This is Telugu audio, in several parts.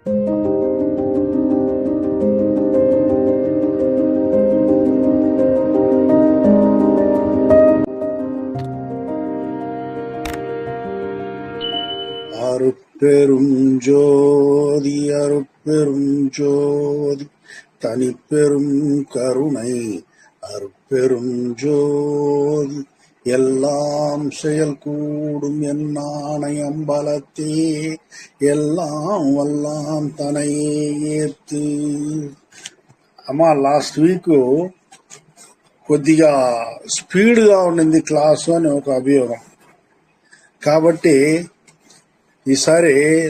அருட்பெருஞ்சோதி அருட்பெருஞ்சோதி தனிப்பெரும் கருணை அருட்பெருஞ்சோதி எல்லாம் செயல் கூடும் என்னானை அம்பலத்தே எல்லாம் వల్లాం తనయే ఏత్తు. అమ్మా లాస్ట్ వీక్ కొద్దిగా స్పీడ్గా ఉండింది క్లాసు అని ఒక అభియోగం. కాబట్టి ఈసారి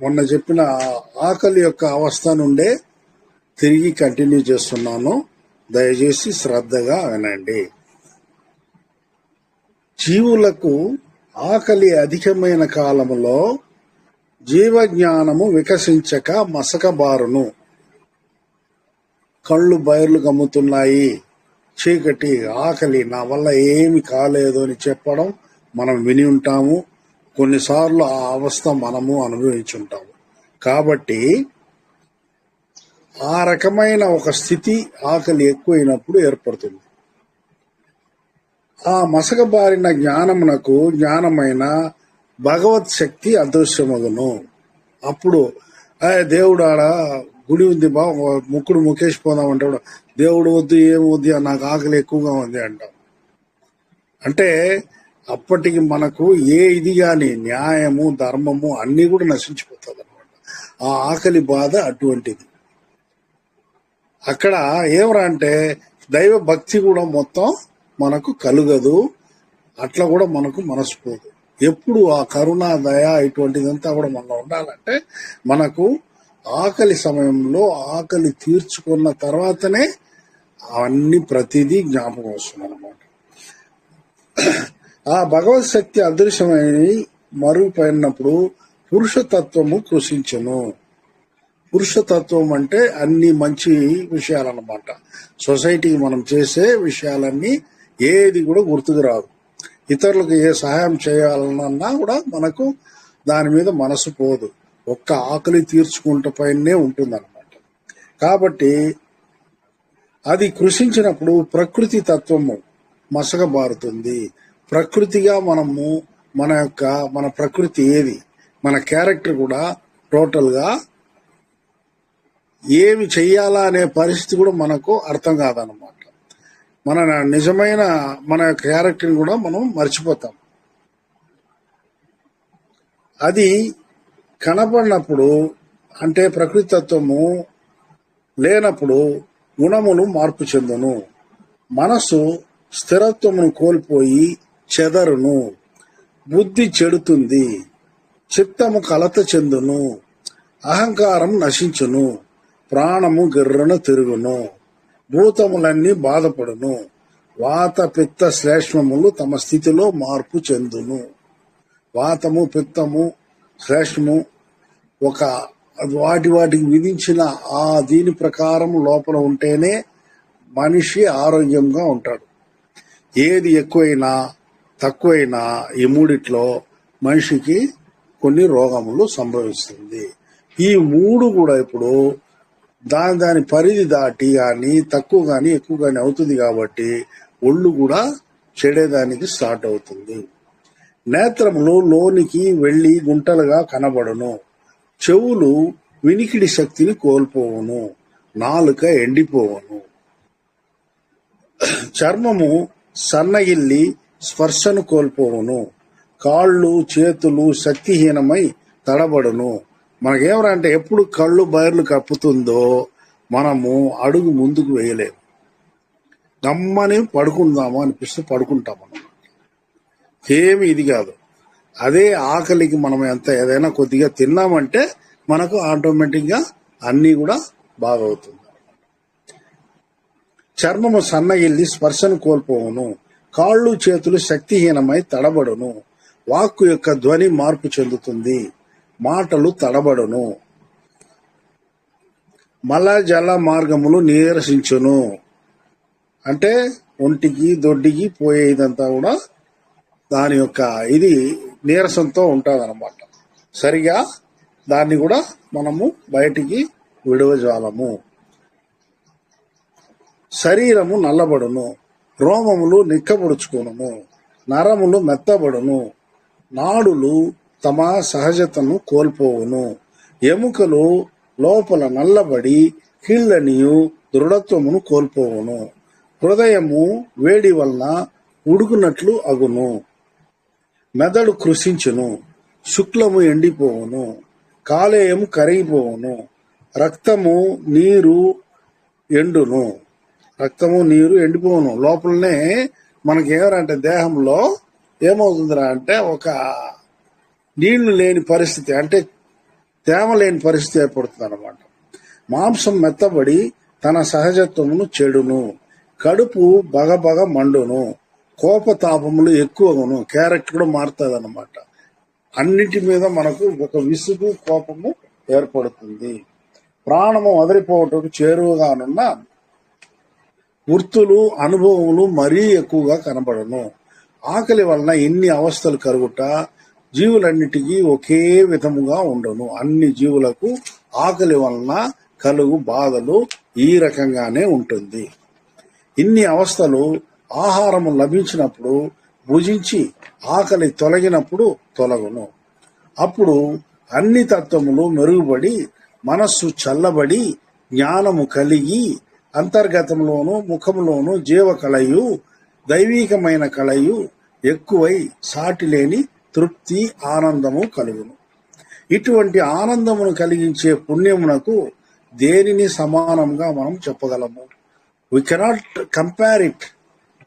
మొన్న చెప్పిన ఆకలి యొక్క అవస్థ నుండే తిరిగి కంటిన్యూ చేస్తున్నాను. దయచేసి శ్రద్ధగా వినండి. జీవులకు ఆకలి అధికమైన కాలములో జీవజ్ఞానము వికసించక మసకబారును. కళ్ళు బయర్లు గమ్ముతున్నాయి, చీకటి, ఆకలి, నా వల్ల ఏమి కాలేదు అని చెప్పడం మనం విని ఉంటాము. కొన్నిసార్లు ఆ అవస్థ మనము అనుభవించుంటాము. కాబట్టి ఆ రకమైన ఒక స్థితి ఆకలి ఎక్కువైనప్పుడు ఏర్పడుతుంది. ఆ మసకబారిన జ్ఞానమైన భగవత్ శక్తి అదృశ్యమగును. అప్పుడు దేవుడు ఆడ గుడి ఉంది బా, ముక్కుడు ముఖేష్ పోదాం అంటాడు. దేవుడు వద్దు, ఏం వద్దు, నాకు ఆకలి ఎక్కువగా ఉంది అంటాం. అంటే అప్పటికి మనకు ఏ ఇది గాని న్యాయము ధర్మము అన్నీ కూడా నశించిపోతుంది అనమాట. ఆ ఆకలి బాధ అటువంటిది. అక్కడ ఏమరా అంటే దైవ భక్తి కూడా మొత్తం మనకు కలుగదు, అట్లా కూడా మనకు మనసుపోదు. ఎప్పుడు ఆ కరుణ దయ ఇటువంటిదంతా కూడా మనలో ఉండాలంటే మనకు ఆకలి సమయంలో ఆకలి తీర్చుకున్న తర్వాతనే అవన్నీ ప్రతిదీ జ్ఞాపకం వస్తుంది అనమాట. ఆ భగవత్ శక్తి అదృశ్యమై మరుగుపోయినప్పుడు పురుషతత్వము కృషించును. పురుషతత్వం అంటే అన్ని మంచి విషయాలన్నమాట. సొసైటీకి మనం చేసే విషయాలన్నీ ఏది కూడా గుర్తుకు రాదు. ఇతరులకు ఏ సహాయం చేయాలన్నా కూడా మనకు దాని మీద మనసు పోదు. ఒక్క ఆకలి తీర్చుకుంటే పైనే ఉంటుందన్నమాట. కాబట్టి అది కృషించినప్పుడు ప్రకృతి తత్వము మసకబారుతుంది. ప్రకృతిగా మనము మన ప్రకృతి ఏది, మన క్యారెక్టర్ కూడా టోటల్గా ఏమి చెయ్యాలా అనే పరిస్థితి కూడా మనకు అర్థం కాదన్నమాట. మన నిజమైన మన క్యారెక్టర్ని కూడా మనం మర్చిపోతాం. అది కనపడినప్పుడు అంటే ప్రకృతి తత్వము లేనప్పుడు గుణములు మార్పు చెందును. మనసు స్థిరత్వమును కోల్పోయి చెదరును. బుద్ధి చెడుతుంది. చిత్తము కలత చెందును. అహంకారం నశించును. ప్రాణము గిర్రను తిరుగును. భూతములన్నీ బాధపడును. వాత పిత్త శ్లేష్మములు తమ స్థితిలో మార్పు చెందును. వాతము, పిత్తము, శ్లేష్మము ఒక వాటికి విధించిన ఆ దీని ప్రకారం లోపల ఉంటేనే మనిషి ఆరోగ్యంగా ఉంటాడు. ఏది ఎక్కువైనా తక్కువైనా ఈ మూడిట్లో మనిషికి కొన్ని రోగములు సంభవిస్తుంది. ఈ మూడు కూడా ఇప్పుడు దాని పరిధి దాటి కానీ తక్కువ కానీ ఎక్కువ కానీ అవుతుంది. కాబట్టి ఒళ్ళు కూడా చెడేదానికి స్టార్ట్ అవుతుంది. నేత్రములు లోనికి వెళ్లి గుంటలుగా కనబడును. చెవులు వినికిడి శక్తిని కోల్పోవును. నాలుక ఎండిపోవును. చర్మము సన్నగిల్లి స్పర్శను కోల్పోవును. కాళ్ళు చేతులు శక్తిహీనమై తడబడును. మనకేమరంటే ఎప్పుడు కళ్ళు బయర్లు కప్పుతుందో మనము అడుగు ముందుకు వేయలేము. గమ్మని పడుకుందాము అనిపిస్తే పడుకుంటాం. మనం ఏమి ఇది కాదు. అదే ఆకలికి మనం ఏదైనా కొద్దిగా తిన్నామంటే మనకు ఆటోమేటిక్గా అన్నీ కూడా బాగవుతుంది. చర్మము సన్నగిల్లి స్పర్శను కోల్పోవును. కాళ్ళు చేతులు శక్తిహీనమై తడబడును. వాక్కు యొక్క ధ్వని మార్పు చెందుతుంది. మాటలు తడబడును. మల జల మార్గములు నీరసించును. అంటే ఒంటికి దొడ్డికి పోయేదంతా కూడా దాని యొక్క ఇది నీరసంతో ఉంటుంది అన్నమాట. సరిగా దాన్ని కూడా మనము బయటికి విడవజాలము. శరీరము నల్లబడును, రోమములు నిక్కబొడుచుకొనును, నరములు మెత్తబడును, నాడులు తమ సహజతను కోల్పోవును, ఎముకలు లోపల నల్లబడి కీళ్ళనియు దృఢత్వమును కోల్పోవును, హృదయము వేడి వలన ఉడుకునట్లు అగును, మెదడు కృషించును, శుక్లము ఎండిపోవును, కాలేయము కరిగిపోవును, రక్తము నీరు ఎండును. రక్తము నీరు ఎండిపోవును. లోపలనే మనకేమరంటే దేహంలో ఏమవుతుందిరా అంటే ఒక నీళ్లు లేని పరిస్థితి, అంటే తేమ లేని పరిస్థితి ఏర్పడుతుంది అన్నమాట. మాంసం మెత్తబడి తన సహజత్వమును చెడును, కడుపు బగబగ మండును, కోపతాపములు ఎక్కువగును. క్యారెక్టర్ కూడా మారుతుంది అన్నమాట. అన్నిటి మీద మనకు ఒక విసుగు కోపము ఏర్పడుతుంది. ప్రాణము వదిలిపోవటకు చేరువగానున్న వృత్తులు అనుభవములు మరీ ఎక్కువగా కనబడను. ఆకలి వలన ఎన్ని అవస్థలు కలుగుట జీవులన్నిటికీ ఒకే విధముగా ఉండను. అన్ని జీవులకు ఆకలి వలన కలుగు బాధలు ఈ రకంగానే ఉంటుంది. ఇన్ని అవస్థలు ఆహారము లభించినప్పుడు భుజించి ఆకలి తొలగినప్పుడు తొలగును. అప్పుడు అన్ని తత్వములు మెరుగుపడి మనస్సు చల్లబడి జ్ఞానము కలిగి అంతర్గతంలోను ముఖములోను జీవ కళయు దైవీకమైన కళయు ఎక్కువై సాటి లేని తృప్తి ఆనందము కలుగును. ఇటువంటి ఆనందమును కలిగించే పుణ్యమునకు దేనిని సమానంగా మనం చెప్పగలము? We cannot compare it.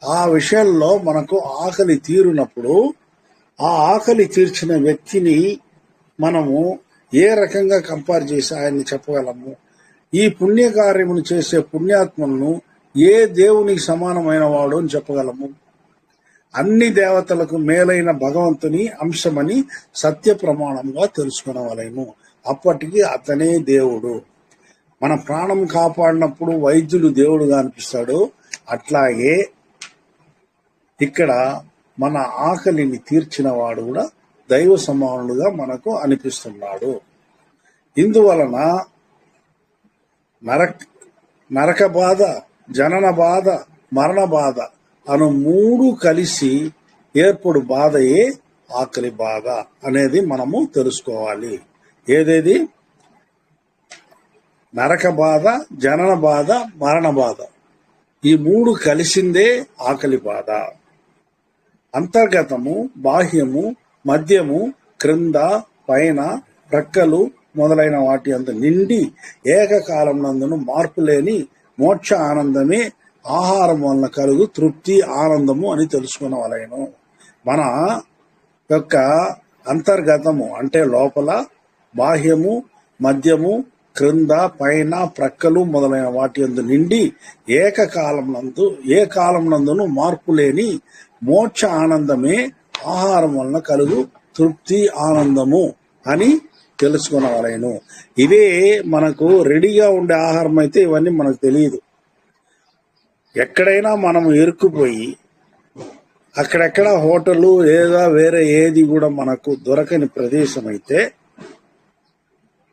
ఆ విషయంలో మనకు ఆకలి తీరునప్పుడు ఆ ఆకలి తీర్చిన వ్యక్తిని మనము ఏ రకంగా కంపేర్ చేసి ఆయన్ని చెప్పగలము? ఈ పుణ్యకార్యమును చేసే పుణ్యాత్మను ఏ దేవునికి సమానమైన వాడు అని చెప్పగలము? అన్ని దేవతలకు మేలైన భగవంతుని అంశమని సత్య ప్రమాణంగా తెలుసుకునవలేము. అప్పటికి అతనే దేవుడు. మన ప్రాణం కాపాడినప్పుడు వైద్యులు దేవుడుగా అనిపిస్తాడు. అట్లాగే ఇక్కడ మన ఆకలిని తీర్చిన వాడు కూడా దైవ సమానుడుగా మనకు అనిపిస్తున్నాడు. ఇందువలన నరక బాధ, జనన బాధ, మరణ బాధ అను మూడు కలిసి ఏర్పడు బాధయే ఆకలి బాధ అనేది మనము తెలుసుకోవాలి. ఏదేది? నరక బాధ, జనన బాధ, మరణ బాధ, ఈ మూడు కలిసిందే ఆకలి బాధ. అంతర్గతము, బాహ్యము, మధ్యము, క్రింద, పైన, ప్రక్కలు మొదలైన వాటి అంత నిండి ఏకకాలం నందును మార్పు లేని మోక్ష ఆనందమే ఆహారం వలన కలుగు తృప్తి ఆనందము అని తెలుసుకునవలెను. మన యొక్క అంతర్గతము అంటే లోపల, బాహ్యము, మధ్యము, క్రింద, పైన, ప్రక్కలు మొదలైన వాటి అందు నిండి ఏ కాలం నందును మార్పు లేని మోక్ష ఆనందమే ఆహారం వలన కలుగు తృప్తి ఆనందము అని తెలుసుకునవలెను. ఇదే మనకు రెడీగా ఉండే ఆహారం అయితే ఇవన్నీ మనకు తెలియదు. ఎక్కడైనా మనం ఇరుక్కుపోయి అక్కడెక్కడ హోటలు లేదా వేరే ఏది కూడా మనకు దొరకని ప్రదేశం అయితే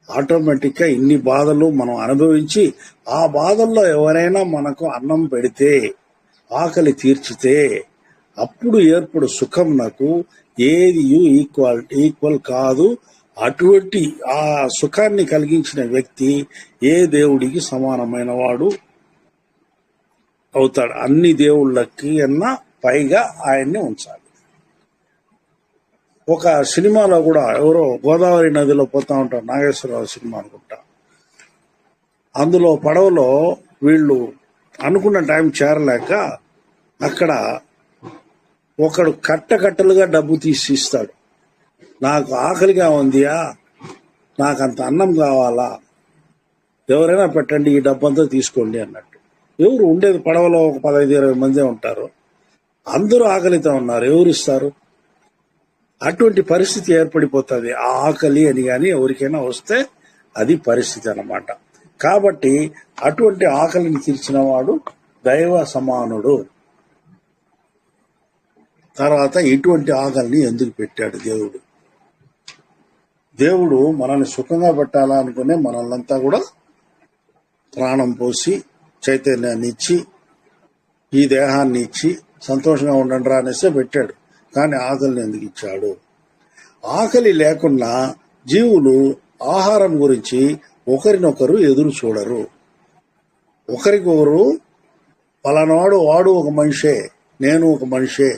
ఆటోమేటిక్ గా ఇన్ని బాధలు మనం అనుభవించి ఆ బాధల్లో ఎవరైనా మనకు అన్నం పెడితే, ఆకలి తీర్చితే అప్పుడు ఏర్పడు సుఖం నాకు ఏది ఈక్వల్ కాదు. అటువంటి ఆ సుఖాన్ని కలిగించిన వ్యక్తి ఏ దేవుడికి సమానమైన వాడు అవుతాడు. అన్ని దేవుళ్ళకి అన్నా పైగా ఆయన్ని ఉంచాలి. ఒక సినిమాలో కూడా ఎవరో గోదావరి నదిలో పోతా ఉంటారు, నాగేశ్వరరావు సినిమా అనుకుంటా. అందులో పడవలో వీళ్ళు అనుకున్న టైం చేరలేక అక్కడ ఒకడు కట్టలుగా డబ్బు తీసి ఇస్తాడు. నాకు ఆకలిగా ఉందియా, నాకంత అన్నం కావాలా, ఎవరైనా పెట్టండి, ఈ డబ్బంతా తీసుకోండి అన్నట్టు. ఎవరు ఉండేది పడవలో ఒక 15-20 మంది ఉంటారు, అందరూ ఆకలితో ఉన్నారు, ఎవరు ఇస్తారు? అటువంటి పరిస్థితి ఏర్పడిపోతుంది. ఆ ఆకలి అని కానీ ఎవరికైనా వస్తే అది పరిస్థితి అన్నమాట. కాబట్టి అటువంటి ఆకలిని తీర్చిన వాడు దైవ సమానుడు. తర్వాత ఇటువంటి ఆకలిని ఎందుకు పెట్టాడు దేవుడు? దేవుడు మనల్ని సుఖంగా పెట్టాలా అనుకునే మనల్నంతా కూడా ప్రాణం పోసి చైతన్యాన్ని ఇచ్చి ఈ దేహాన్ని ఇచ్చి సంతోషంగా ఉండండి రా అనేసి పెట్టాడు. కానీ ఆకలిని ఎందుకు ఇచ్చాడు? ఆకలి లేకున్నా జీవులు ఆహారం గురించి ఒకరినొకరు ఎదురు చూడరు. ఒకరికొకరు పలానాడు వాడు ఒక మనిషే, నేను ఒక మనిషే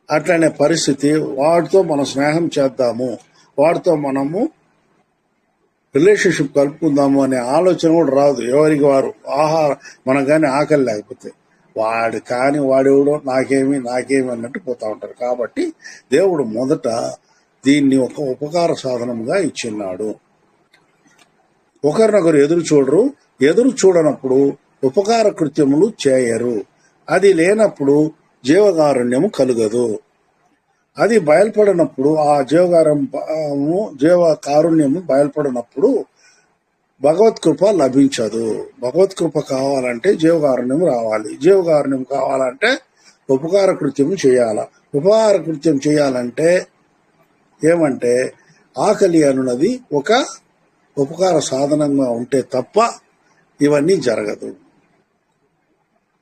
అట్లనే పరిస్థితి. వాడితో మనం స్నేహం చేద్దాము, వాడితో మనము రిలేషన్షిప్ కలుపుకుందాము అనే ఆలోచన కూడా రాదు ఎవరికి వారు. మనకు కానీ ఆకలి లేకపోతే వాడు కానీ వాడెవడో నాకేమి అన్నట్టు పోతా ఉంటారు. కాబట్టి దేవుడు మొదట దీన్ని ఒక ఉపకార సాధనంగా ఇచ్చిన్నాడు. ఒకరినొకరు ఎదురు చూడరు. ఎదురు చూడనప్పుడు ఉపకార కృత్యములు చేయరు. అది లేనప్పుడు జీవకారుణ్యము కలుగదు. అది బయల్పడినప్పుడు ఆ జీవకారుణ్యము బయల్పడినప్పుడు భగవత్కృప లభించదు. భగవత్కృప కావాలంటే జీవకారుణ్యం రావాలి. జీవకారుణ్యం కావాలంటే ఉపకార కృత్యం చేయాల. ఉపకార కృత్యం చేయాలంటే ఏమంటే ఆకలి అనున్నది ఒక ఉపకార సాధనంగా ఉంటే తప్ప ఇవన్నీ జరగదు.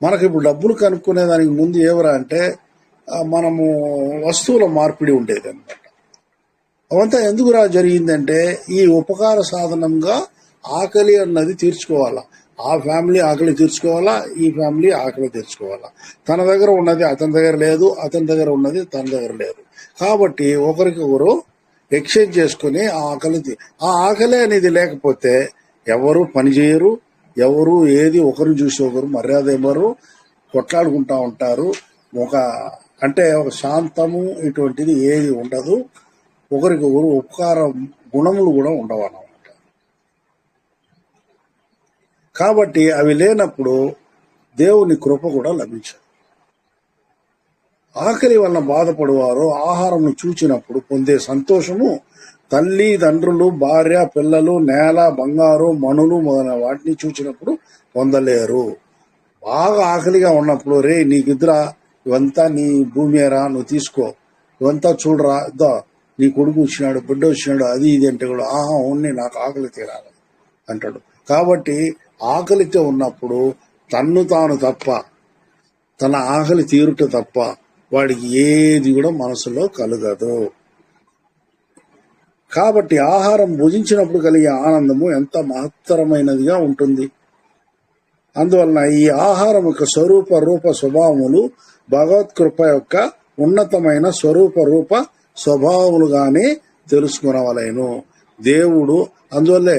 మనకి ఇప్పుడు డబ్బులు కనుక్కునే దానికి ముందు ఎవరా అంటే మనము వస్తువుల మార్పిడి ఉండేది అనమాట. అవంతా ఎందుకు జరిగిందంటే ఈ ఉపకార సాధనంగా ఆకలి అన్నది తీర్చుకోవాలా. ఆ ఫ్యామిలీ ఆకలి తీర్చుకోవాలా, ఈ ఫ్యామిలీ ఆకలి తీర్చుకోవాలా. తన దగ్గర ఉన్నది అతని దగ్గర లేదు, అతని దగ్గర ఉన్నది తన దగ్గర లేదు. కాబట్టి ఒకరికొకరు ఎక్స్చేంజ్ చేసుకుని ఆ ఆకలి అనేది లేకపోతే ఎవరు పని చేయరు, ఎవరు ఏది ఒకరిని చూసి ఒకరు మర్యాద ఇవ్వరు, కొట్లాడుకుంటా ఉంటారు. ఒక శాంతము ఇటువంటిది ఏది ఉండదు. ఒకరికొకరు ఉపకార గుణములు కూడా ఉండవు అన్నమాట. కాబట్టి అవి లేనప్పుడు దేవుని కృప కూడా లభించదు. ఆకలి వలన బాధపడువారు ఆహారం చూచినప్పుడు పొందే సంతోషము తల్లి తండ్రులు, భార్య, పిల్లలు, నేల, బంగారు, మణులు మొదలైన వాటిని చూచినప్పుడు పొందలేరు. బాగా ఆకలిగా ఉన్నప్పుడు రే నీకిద్దరా ఇవంతా నీ భూమిరా, నువ్వు తీసుకో, ఇవంతా చూడరా, ఇద్దా నీ కొడుకు వచ్చినాడు, బిడ్డ వచ్చినాడు, అది ఇది అంటే కూడా అవును నాకు ఆకలి తీరాలి అంటాడు. కాబట్టి ఆకలితో ఉన్నప్పుడు తన్ను తాను తప్ప, తన ఆకలి తీరుట తప్ప వాడికి ఏది కూడా మనసులో కలగదు. కాబట్టి ఆహారం భుజించినప్పుడు కలిగే ఆనందము ఎంత మహత్తరమైనదిగా ఉంటుంది. అందువలన ఈ ఆహారం యొక్క స్వరూప రూప స్వభావములు భగవత్కృప యొక్క ఉన్నతమైన స్వరూప రూప స్వభావములుగానే తెలుసుకునవలేను. దేవుడు అందువల్లే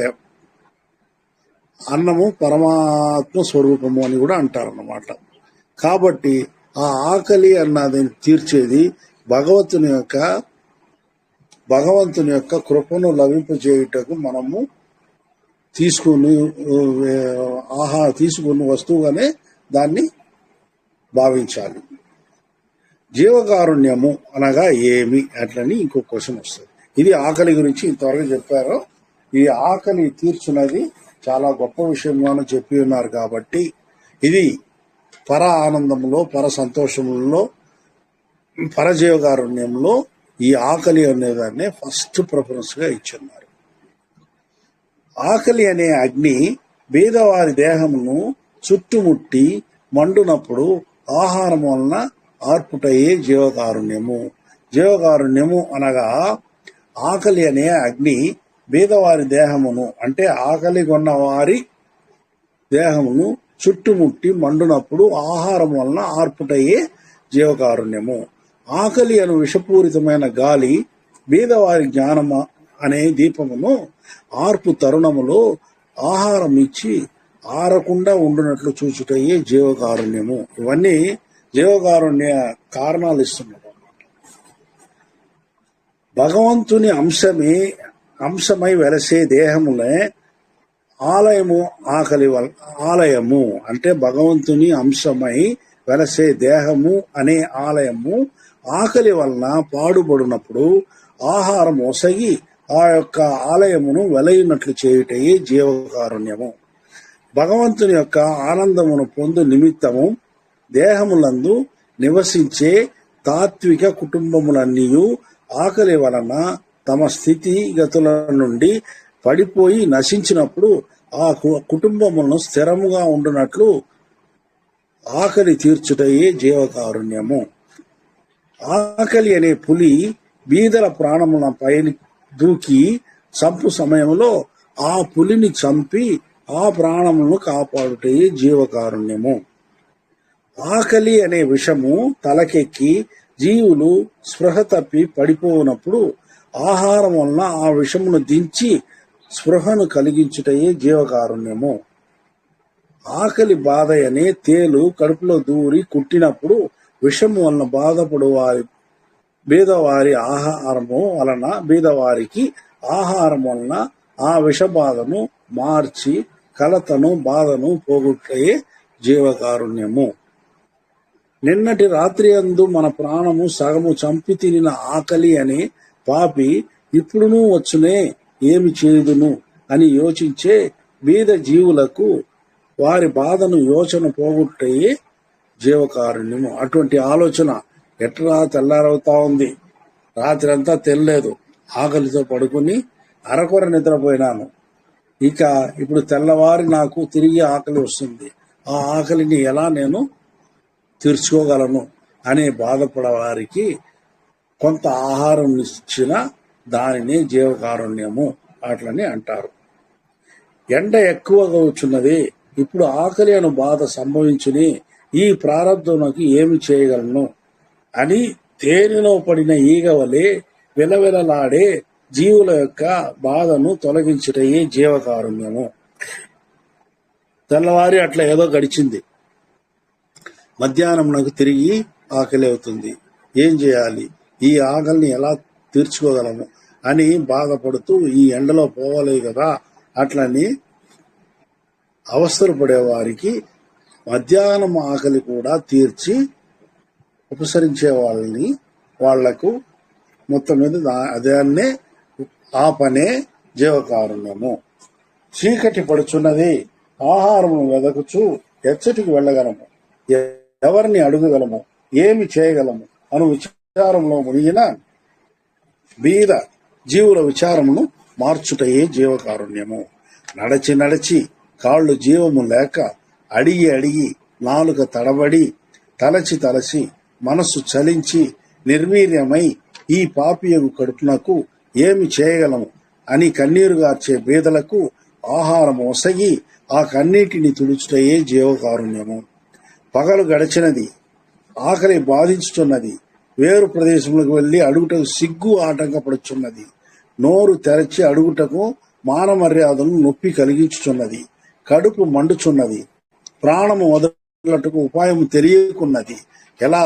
అన్నము పరమాత్మ స్వరూపము అని కూడా అంటారన్నమాట. కాబట్టి ఆ ఆకలి అన్నది తీర్చేది భగవంతుని యొక్క కృపను లభింపజేయుటకు మనము తీసుకుని వస్తువుగానే దాన్ని భావించాలి. జీవకారుణ్యము అనగా ఏమి అట్లని ఇంకో క్వశ్చన్ వస్తుంది. ఇది ఆకలి గురించి ఇంతవరకు చెప్పారో. ఈ ఆకలి తీర్చున్నది చాలా గొప్ప విషయంగాను చెప్పి ఉన్నారు. కాబట్టి ఇది పర ఆనందంలో, పర సంతోషంలో, పరజీవకారుణ్యంలో ఈ ఆకలి అనేదాన్ని ఫస్ట్ ప్రిఫరెన్స్ గా ఇచ్చున్నారు. ఆకలి అనే అగ్ని బీదవారి దేహమును చుట్టుముట్టి మండునప్పుడు ఆహారం వలన ఆర్పుటయే జీవకారుణ్యము. జీవకారుణ్యము అనగా ఆకలి అనే అగ్ని బీదవారి దేహమును అంటే ఆకలి కొన్న వారి దేహమును చుట్టుముట్టి మండునప్పుడు ఆహారం వలన ఆర్పుటయే జీవకారుణ్యము. ఆకలి అను విషపూరితమైన గాలి బీదవారి జ్ఞానమ అనే దీపమును ఆర్పు తరుణములో ఆహారం ఇచ్చి ఆరకుండా ఉండునట్లు చూచుటయే జీవకారుణ్యము. ఇవన్నీ జీవకారుణ్య కారణాలు ఇస్తున్నాడు. భగవంతుని అంశమై వెలసే దేహములే ఆలయము. ఆలయము అంటే భగవంతుని అంశమై వెలసే దేహము అనే ఆలయము ఆకలి వలన పాడుబడినప్పుడు ఆహారం ఒసగి ఆ యొక్క ఆలయమును వెలయినట్లు చేయుటయే జీవకారుణ్యము. భగవంతుని యొక్క ఆనందమును పొందు నిమిత్తము దేహములందు నివసించే తాత్విక కుటుంబములన్నీ ఆకలి వలన తమ స్థితిగతుల నుండి పడిపోయి నశించినప్పుడు ఆ కుటుంబములను స్థిరముగా ఉండునట్లు ఆకలి తీర్చుటయే జీవకారుణ్యము. ఆకలి అనే పులి బీదల ప్రాణముల పైన దూకి చంపు సమయంలో ఆ పులిని చంపి ఆ ప్రాణములను కాపాడుటయే జీవకారుణ్యము. ఆకలి అనే విషము తలకెక్కి జీవులు స్పృహ తప్పి పడిపోనప్పుడు ఆహారం వలన ఆ విషమును దించి స్పృహను కలిగించుటయే జీవకారుణ్యము. ఆకలి బాధ అనే తేలు కడుపులో దూరి కుట్టినప్పుడు విషము వలన బాధపడు బీదవారి ఆహారము వలన బీదవారికి ఆహారం వలన ఆ విషబాధను మార్చి కలతను బాధను పోగొట్టయే జీవకారుణ్యము. నిన్నటి రాత్రి అందు మన ప్రాణము సగము చంపి తినిన ఆకలి అనే పాపి ఇప్పుడునూ వచ్చునే ఏమి చేయుదును అని యోచించే బీద జీవులకు వారి బాధను యోచన పోగొట్టయే జీవకారుణ్యము. అటువంటి ఆలోచన ఎట్లా తెల్లారవుతా ఉంది. రాత్రి అంతా తెల్లేదు, ఆకలితో పడుకుని అరకొర నిద్రపోయినాను. ఇప్పుడు తెల్లవారి నాకు తిరిగి ఆకలి వస్తుంది. ఆ ఆకలిని ఎలా నేను తీర్చుకోగలను అనే బాధపడవారికి కొంత ఆహారం ఇచ్చిన దానిని జీవకారుణ్యము అట్లని అంటారు. ఎండ ఎక్కువగా వచ్చున్నది, ఇప్పుడు ఆకలి అను బాధ సంభవించుని, ఈ ప్రారంధమునకు ఏమి చేయగలను అని తేనెలో పడిన ఈగ వలె విలవిలలాడే జీవుల యొక్క బాధను తొలగించుటయే జీవకారుణ్యము. తెల్లవారి అట్లా ఏదో గడిచింది, మధ్యాహ్నం నాకు తిరిగి ఆకలి అవుతుంది. ఏం చేయాలి, ఈ ఆకలిని ఎలా తీర్చుకోగలము అని బాధపడుతూ ఈ ఎండలో పోవలేదు కదా అట్లని అవస్థలు పడేవారికి మధ్యాహ్నం ఆకలి కూడా తీర్చి ఉపసరించే వాళ్లకు మొత్తం మీద అదాన్నే ఆ పనే జీవకారుణ్యము. చీకటి పడుచున్నది, ఆహారము వెదకుచు ఎచ్చటికి వెళ్ళగలము, ఎవరిని అడుగగలము, ఏమి చేయగలము అను విచారంలో మునిగిన బీద జీవుల విచారమును మార్చుటయే జీవకారుణ్యము. నడచి నడచి కాళ్ళు జీవము లేక అడిగి అడిగి నాలుక తడబడి తలచి తలచి మనస్సు చలించి నిర్వీర్యమై ఈ పాపియగు కడుపునకు ఏమి చేయగలము అని కన్నీరు గార్చే బీదలకు ఆహారం ఒసగి ఆ కన్నీటిని తుడుచుటయే జీవకారుణ్యము. పగలు గడిచినది, ఆకలి బాధించుతున్నది, వేరు ప్రదేశములకు వెళ్లి అడుగుటకు సిగ్గు ఆటంకపడుచున్నది, నోరు తెరచి అడుగుటకు మానమర్యాదను నొప్పి కలిగించుచున్నది, కడుపు మండుచున్నది, ప్రాణము వదలటకు ఉపాయం తెలియకున్నది, ఎలా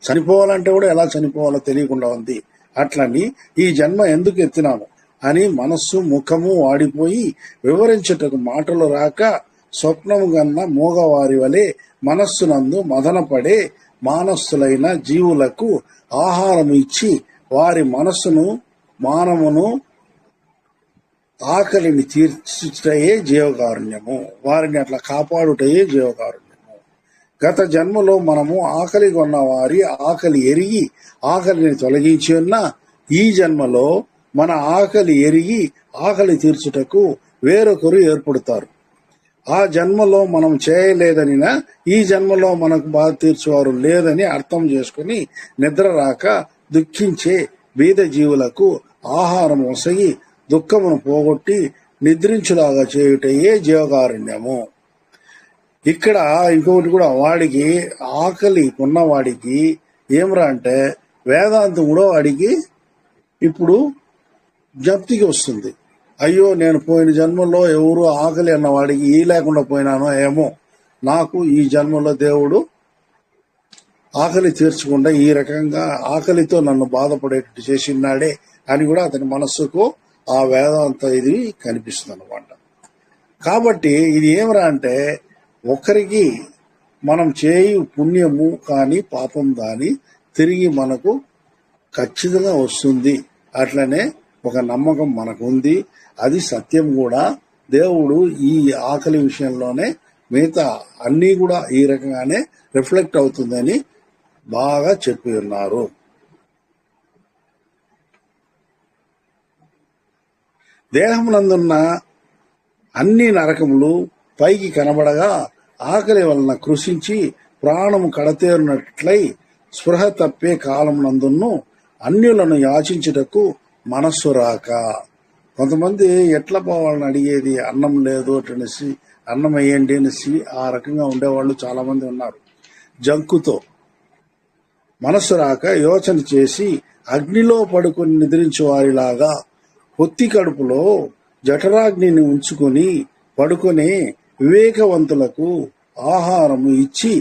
చనిపోవాలంటే కూడా ఎలా చనిపోవాలో తెలియకుండా ఉంది. అట్లని ఈ జన్మ ఎందుకు ఎత్తినాను అని మనస్సు ముఖము వాడిపోయి వివరించుటకు మాటలు రాక స్వప్నము గన్న మూగవారి వలె మనస్సునందు మదనపడే మానస్సులైన జీవులకు ఆహారము ఇచ్చి వారి మనస్సును మానమును ఆకలిని తీర్చుటయే జీవకారుణ్యము. వారిని అట్లా కాపాడుటయే జీవకారుణ్యము. గత జన్మలో మనము ఆకలి కొన్న వారి ఆకలి ఎరిగి ఆకలిని తొలగించి ఉన్న ఈ జన్మలో మన ఆకలి ఎరిగి ఆకలి తీర్చుటకు వేరొకరు ఏర్పడతారు. ఆ జన్మలో మనం చేయలేదనినా ఈ జన్మలో మనకు బాధ తీర్చువారు లేదని అర్థం చేసుకుని నిద్ర రాక దుఃఖించే బీద జీవులకు ఆహారం ఒసగి దుఃఖమును పోగొట్టి నిద్రించులాగా చేయుటయే జీవకారుణ్యము. ఇక్కడ ఇంకొకటి కూడా, వాడికి ఆకలి ఉన్నవాడికి ఏమరా అంటే వేదాంతం కూడా వాడికి ఇప్పుడు జ్ఞప్తికి వస్తుంది. అయ్యో, నేను పోయిన జన్మలో ఎవరు ఆకలి అన్న వాడికి ఈ లేకుండా పోయినానో ఏమో, నాకు ఈ జన్మలో దేవుడు ఆకలి తీర్చకుండా ఈ రకంగా ఆకలితో నన్ను బాధపడేటట్టు చేసినాడే అని కూడా అతని మనస్సుకు ఆ వేదాంత ఇది కనిపిస్తుంది అన్నమాట. కాబట్టి ఇది ఏమరా అంటే ఒకరికి మనం చేయు పుణ్యము కానీ పాపం కానీ తిరిగి మనకు ఖచ్చితంగా వస్తుంది. అట్లనే ఒక నమ్మకం మనకు ఉంది, అది సత్యం కూడా. దేవుడు ఈ ఆకలి విషయంలోనే మిగతా అన్నీ కూడా ఈ రకంగానే రిఫ్లెక్ట్ అవుతుందని బాగా చెప్పి ఉన్నారు. దేహమునందున్న అన్ని నరకములు పైకి కనబడగా ఆకలి వలన కృషించి ప్రాణము కడతేరునట్లై స్పృహ తప్పే కాలమునందును అన్యులను యాచించుటకు మనస్సు రాక. కొంతమంది ఎట్లా పోవాలని అడిగేది, అన్నం లేదు అనేసి అన్నం వేయండి అనేసి ఆ రకంగా ఉండేవాళ్ళు చాలా మంది ఉన్నారు. జంకుతో మనస్సు రాక యోచన చేసి అగ్నిలో పడుకొని నిద్రించే వారిలాగా పొత్తి కడుపులో జఠరాగ్నిని ఉంచుకొని పడుకునే వివేకవంతులకు ఆహారము ఇచ్చి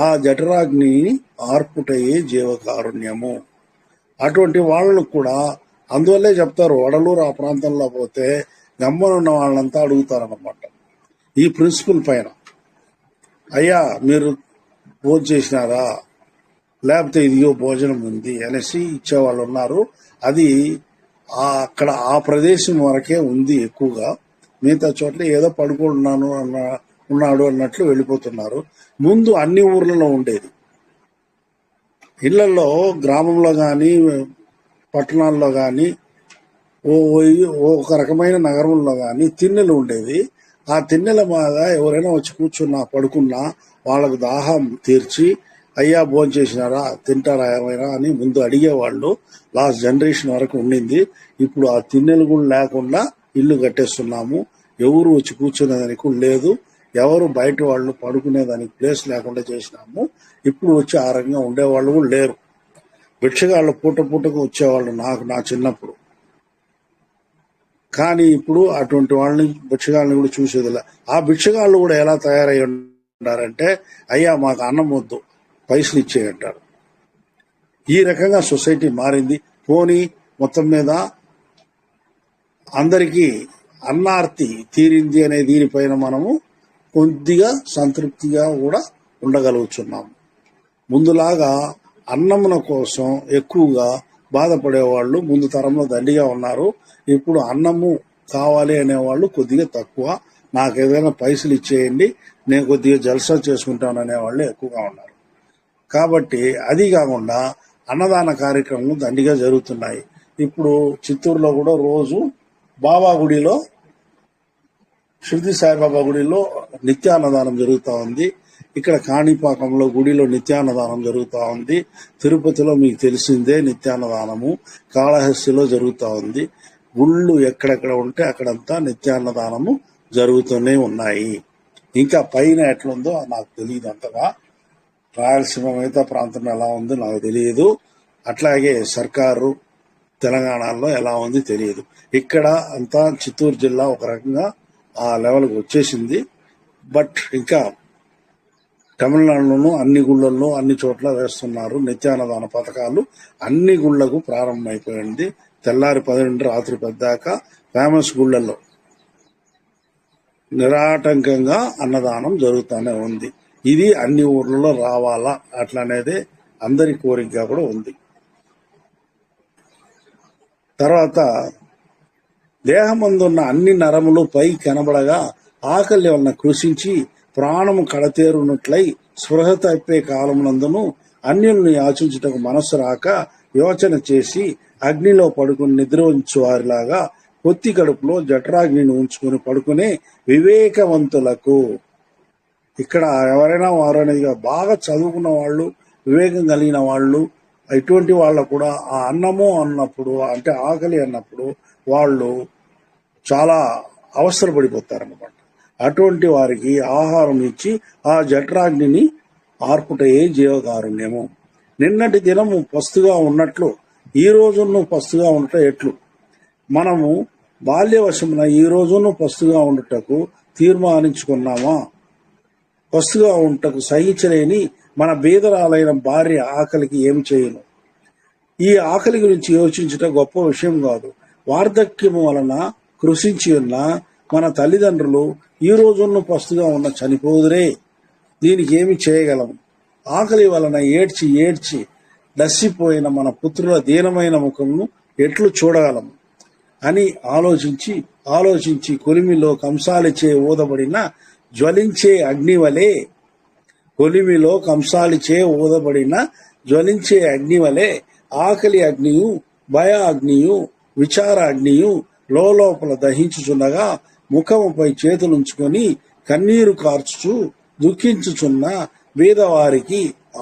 ఆ జఠరాగ్నిని ఆర్పుటయే జీవకారుణ్యము. అటువంటి వాళ్ళకు కూడా అందువల్లే చెప్తారు, వడలూరు ఆ ప్రాంతంలో పోతే గమ్మనున్న వాళ్ళంతా అడుగుతారన్నమాట ఈ ప్రిన్సిపల్ పైన. అయ్యా మీరు భోజనం చేసినారా, లేకపోతే ఇదిగో భోజనం ఉంది అనేసి ఇచ్చేవాళ్ళు ఉన్నారు. అది అక్కడ ఆ ప్రదేశం వరకే ఉంది ఎక్కువగా. మిగతా చోట్ల ఏదో ఉన్నాడు అన్నట్లు వెళ్ళిపోతున్నారు. ముందు అన్ని ఊర్లలో ఉండేది. ఇళ్లలో గ్రామంలో కానీ పట్టణాల్లో కానీ ఒక రకమైన నగరంలో కానీ తిన్నెలు ఉండేది. ఆ తిన్నెల మీద ఎవరైనా వచ్చి కూర్చున్నా పడుకున్నా వాళ్ళకు దాహం తీర్చి అయ్యా భోజనం చేసినారా, తింటారా ఏమైనా అని ముందు అడిగేవాళ్ళు. లాస్ట్ జనరేషన్ వరకు ఉండింది. ఇప్పుడు ఆ తిన్నెలు కూడా లేకుండా ఇల్లు కట్టేస్తున్నాము. ఎవరు వచ్చి కూర్చునేదానికి లేదు, ఎవరు బయట వాళ్ళు పడుకునేదానికి ప్లేస్ లేకుండా చేసినాము. ఇప్పుడు వచ్చి ఆ రకంగా ఉండేవాళ్ళు కూడా లేరు. భిక్షగాళ్ళు పూటకు వచ్చేవాళ్ళు నా చిన్నప్పుడు. కానీ ఇప్పుడు అటువంటి వాళ్ళని భిక్షగాళ్ళని కూడా చూసేదిలే. ఆ భిక్షగాళ్ళు కూడా ఎలా తయారై ఉంటారంటే, అయ్యా మాకు అన్నం వద్దు, పైసలు ఇచ్చేయంటారు. ఈ రకంగా సొసైటీ మారింది. పోనీ మొత్తం మీద అందరికీ అన్నార్తి తీరింది అనే దీనిపైన మనము కొద్దిగా సంతృప్తిగా కూడా ఉండగలుగుతున్నాము. ముందులాగా అన్నమున కోసం ఎక్కువగా బాధపడేవాళ్ళు ముందు తరంలో దండిగా ఉన్నారు. ఇప్పుడు అన్నము కావాలి అనేవాళ్ళు కొద్దిగా తక్కువ. నాకు ఏదైనా పైసలు ఇచ్చేయండి, నేను కొద్దిగా జల్సా చేసుకుంటాను అనేవాళ్ళు ఎక్కువగా ఉన్నారు. కాబట్టి అది కాకుండా అన్నదాన కార్యక్రమం దండిగా జరుగుతున్నాయి. ఇప్పుడు చిత్తూరులో కూడా రోజు బాబా గుడిలో, షిర్డీ సాయిబాబా గుడిలో నిత్యాన్నదానం జరుగుతూ ఉంది. ఇక్కడ కాణిపాకంలో గుడిలో నిత్యాన్నదానం జరుగుతూ ఉంది. తిరుపతిలో మీకు తెలిసిందే నిత్యాన్నదానము. కాళహస్తిలో జరుగుతూ ఉంది. గుళ్ళు ఎక్కడెక్కడ ఉంటే అక్కడంతా నిత్యాన్నదానము జరుగుతూనే ఉన్నాయి. ఇంకా పైన ఎట్లుందో నాకు తెలియదు అంతగా. రాయలసీమ మిగతా ప్రాంతం ఎలా ఉందో నాకు తెలియదు. అట్లాగే సర్కారు తెలంగాణలో ఎలా ఉంది తెలియదు. ఇక్కడ అంతా చిత్తూరు జిల్లా ఒక రకంగా ఆ లెవెల్కి వచ్చేసింది. బట్ ఇంకా తమిళనాడులోనూ అన్ని గుళ్ళల్లో అన్ని చోట్ల వేస్తున్నారు నిత్యాన్నదాన పథకాలు. అన్ని గుళ్లకు ప్రారంభమైపోయింది. తెల్లారి 10 రాత్రి పెద్దాక ఫేమస్ గుళ్ళల్లో నిరాటంకంగా అన్నదానం జరుగుతూనే ఉంది. ఇది అన్ని ఊర్లలో రావాలా అట్లనేది అందరి కోరికగా కూడా ఉంది. తర్వాత దేహమందున్న అన్ని నరములు పై కనబడగా ఆకలి వలన కృషించి ప్రాణము కడతేరునట్లై స్పృహ తప్పే కాలమునందును అన్యులను యాచించుటకు మనస్సు రాక యోచన చేసి అగ్నిలో పడుకుని నిద్రించు వారిలాగా పొత్తి కడుపులో జఠరాగ్నిని ఉంచుకుని పడుకునే వివేకవంతులకు. ఇక్కడ ఎవరైనా వారనేది బాగా చదువుకున్న వాళ్ళు, వివేకం కలిగిన వాళ్ళు, ఇటువంటి వాళ్ళకు కూడా ఆ అన్నము అన్నప్పుడు, అంటే ఆకలి అన్నప్పుడు వాళ్ళు చాలా అవసరపడిపోతారన్నమాట. అటువంటి వారికి ఆహారం ఇచ్చి ఆ జఠరాగ్నిని ఆర్పుటయే జీవకారుణ్యము. నిన్నటి దినము పస్తుగా ఉన్నట్లు ఈ రోజును పస్తుగా ఉండట ఎట్లు? మనము బాల్యవశమున ఈ రోజును పస్తుగా ఉండుటకు తీర్మానించుకున్నామా? పస్తుగా ఉంటకు సహించలేని మన బీదరాలైన భార్య ఆకలికి ఏమి చేయను? ఈ ఆకలి గురించి యోచించుట గొప్ప విషయం కాదు. వార్ధక్యము వలన కృషించి ఉన్న మన తల్లిదండ్రులు ఈ రోజును పస్తుగా ఉన్న చనిపోదురే, దీనికి ఏమి చేయగలము? ఆకలి వలన ఏడ్చి ఏడ్చి దస్సిపోయిన మన పుత్రుల దీనమైన ముఖమును ఎట్లు చూడగలము అని ఆలోచించి కొలిమిలో కంసాలిచే ఊదబడిన జ్వలించే అగ్ని వలె ఆకలి అగ్నియు, భయ అగ్నియు, విచార అగ్నియు, లోపల దహించుచున్నగా ముఖముపై చేతులుంచుకొని కన్నీరు కార్చుచు దుఃఖించుచున్న బీదవారికి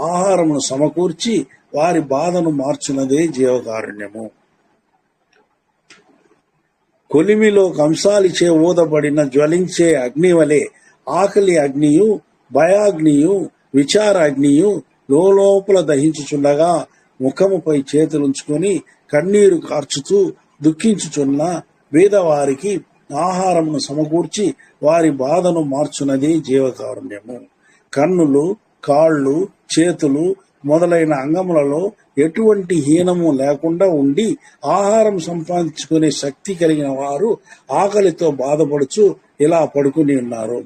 ఆహారమును సమకూర్చి వారి బాధను మార్చున్నదే జీవకారుణ్యము. కొలిమిలో కంసాలిచే ఊదబడిన జ్వలించే అగ్ని వలె ఆకలి అగ్నియు, భయాగ్నియు, విచారాగ్నియు లోపల దహించుచుండగా ముఖముపై చేతులుంచుకొని కన్నీరు కార్చుతూ దుఃఖించుచున్న బీదవారికి ఆహారమును సమకూర్చి వారి బాధను మార్చున్నది జీవకారుణ్యము. కన్నులు, కాళ్ళు, చేతులు మొదలైన అంగములలో ఎటువంటి హీనము లేకుండా ఉండి ఆహారం సంపాదించుకునే శక్తి కలిగిన వారు ఆకలితో బాధపడుచు ఇలా పడుకుని ఉన్నారు.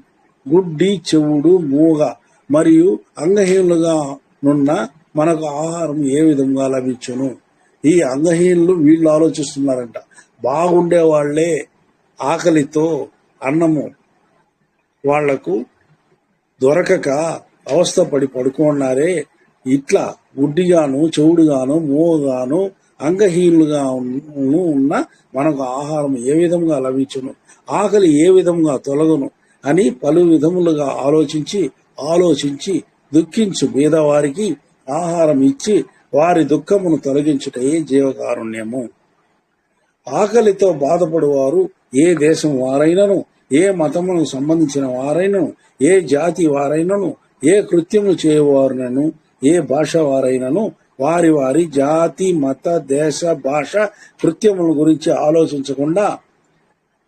గుడ్డి, చెవుడు, మూగ మరియు అంగహీనులుగా నున్న మనకు ఆహారం ఏ విధంగా లభించును? ఈ అంగహీనులు వీళ్ళు ఆలోచిస్తున్నారంట, బాగుండే వాళ్లే ఆకలితో అన్నము వాళ్లకు దొరకక అవస్థపడి పడుకున్నారే, ఇట్లా గుడ్డిగాను, చెవుడుగాను, మూగగాను, అంగహీనులుగా ఉన్న మనకు ఆహారం ఏ విధంగా లభించును, ఆకలి ఏ విధంగా తొలగును అని పలు విధములుగా ఆలోచించి దుఃఖించు బీదవారికి ఆహారం ఇచ్చి వారి దుఃఖమును తొలగించుటే జీవకారుణ్యము. ఆకలితో బాధపడువారు ఏ దేశం వారైనను, ఏ మతమునకు సంబంధించిన వారైనను, ఏ జాతి వారైనను, ఏ కృత్యములు చేయవారునను, ఏ భాష వారైనను వారి వారి జాతి, మత, దేశ, భాష, కృత్యముల గురించి ఆలోచించకుండా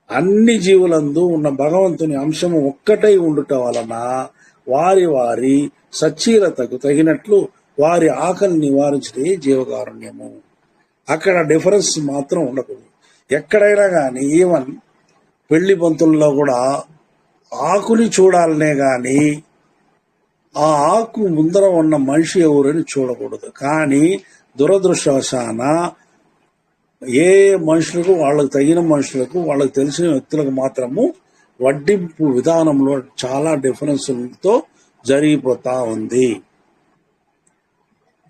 అన్ని జీవులందు ఉన్న భగవంతుని అంశము ఒక్కటై ఉండుట వలన వారి వారి సచ్చీలతకు తగినట్లు వారి ఆకలిని నివారించే జీవకారుణ్యము. అక్కడ డిఫరెన్స్ మాత్రం ఉండకూడదు. ఎక్కడైనా కానీ ఈవెన్ పెళ్లి బంతుల్లో కూడా ఆకుని చూడాలనే గాని ఆ ఆకు ముందర ఉన్న మనిషి ఎవరని చూడకూడదు. కానీ దురదృష్టవశాన ఏ మనుషులకు, వాళ్ళకు తగిన మనుషులకు, వాళ్ళకు తెలిసిన వ్యక్తులకు మాత్రము వడ్డింపు విధానంలో చాలా డిఫరెన్స్లతో జరిగిపోతా ఉంది.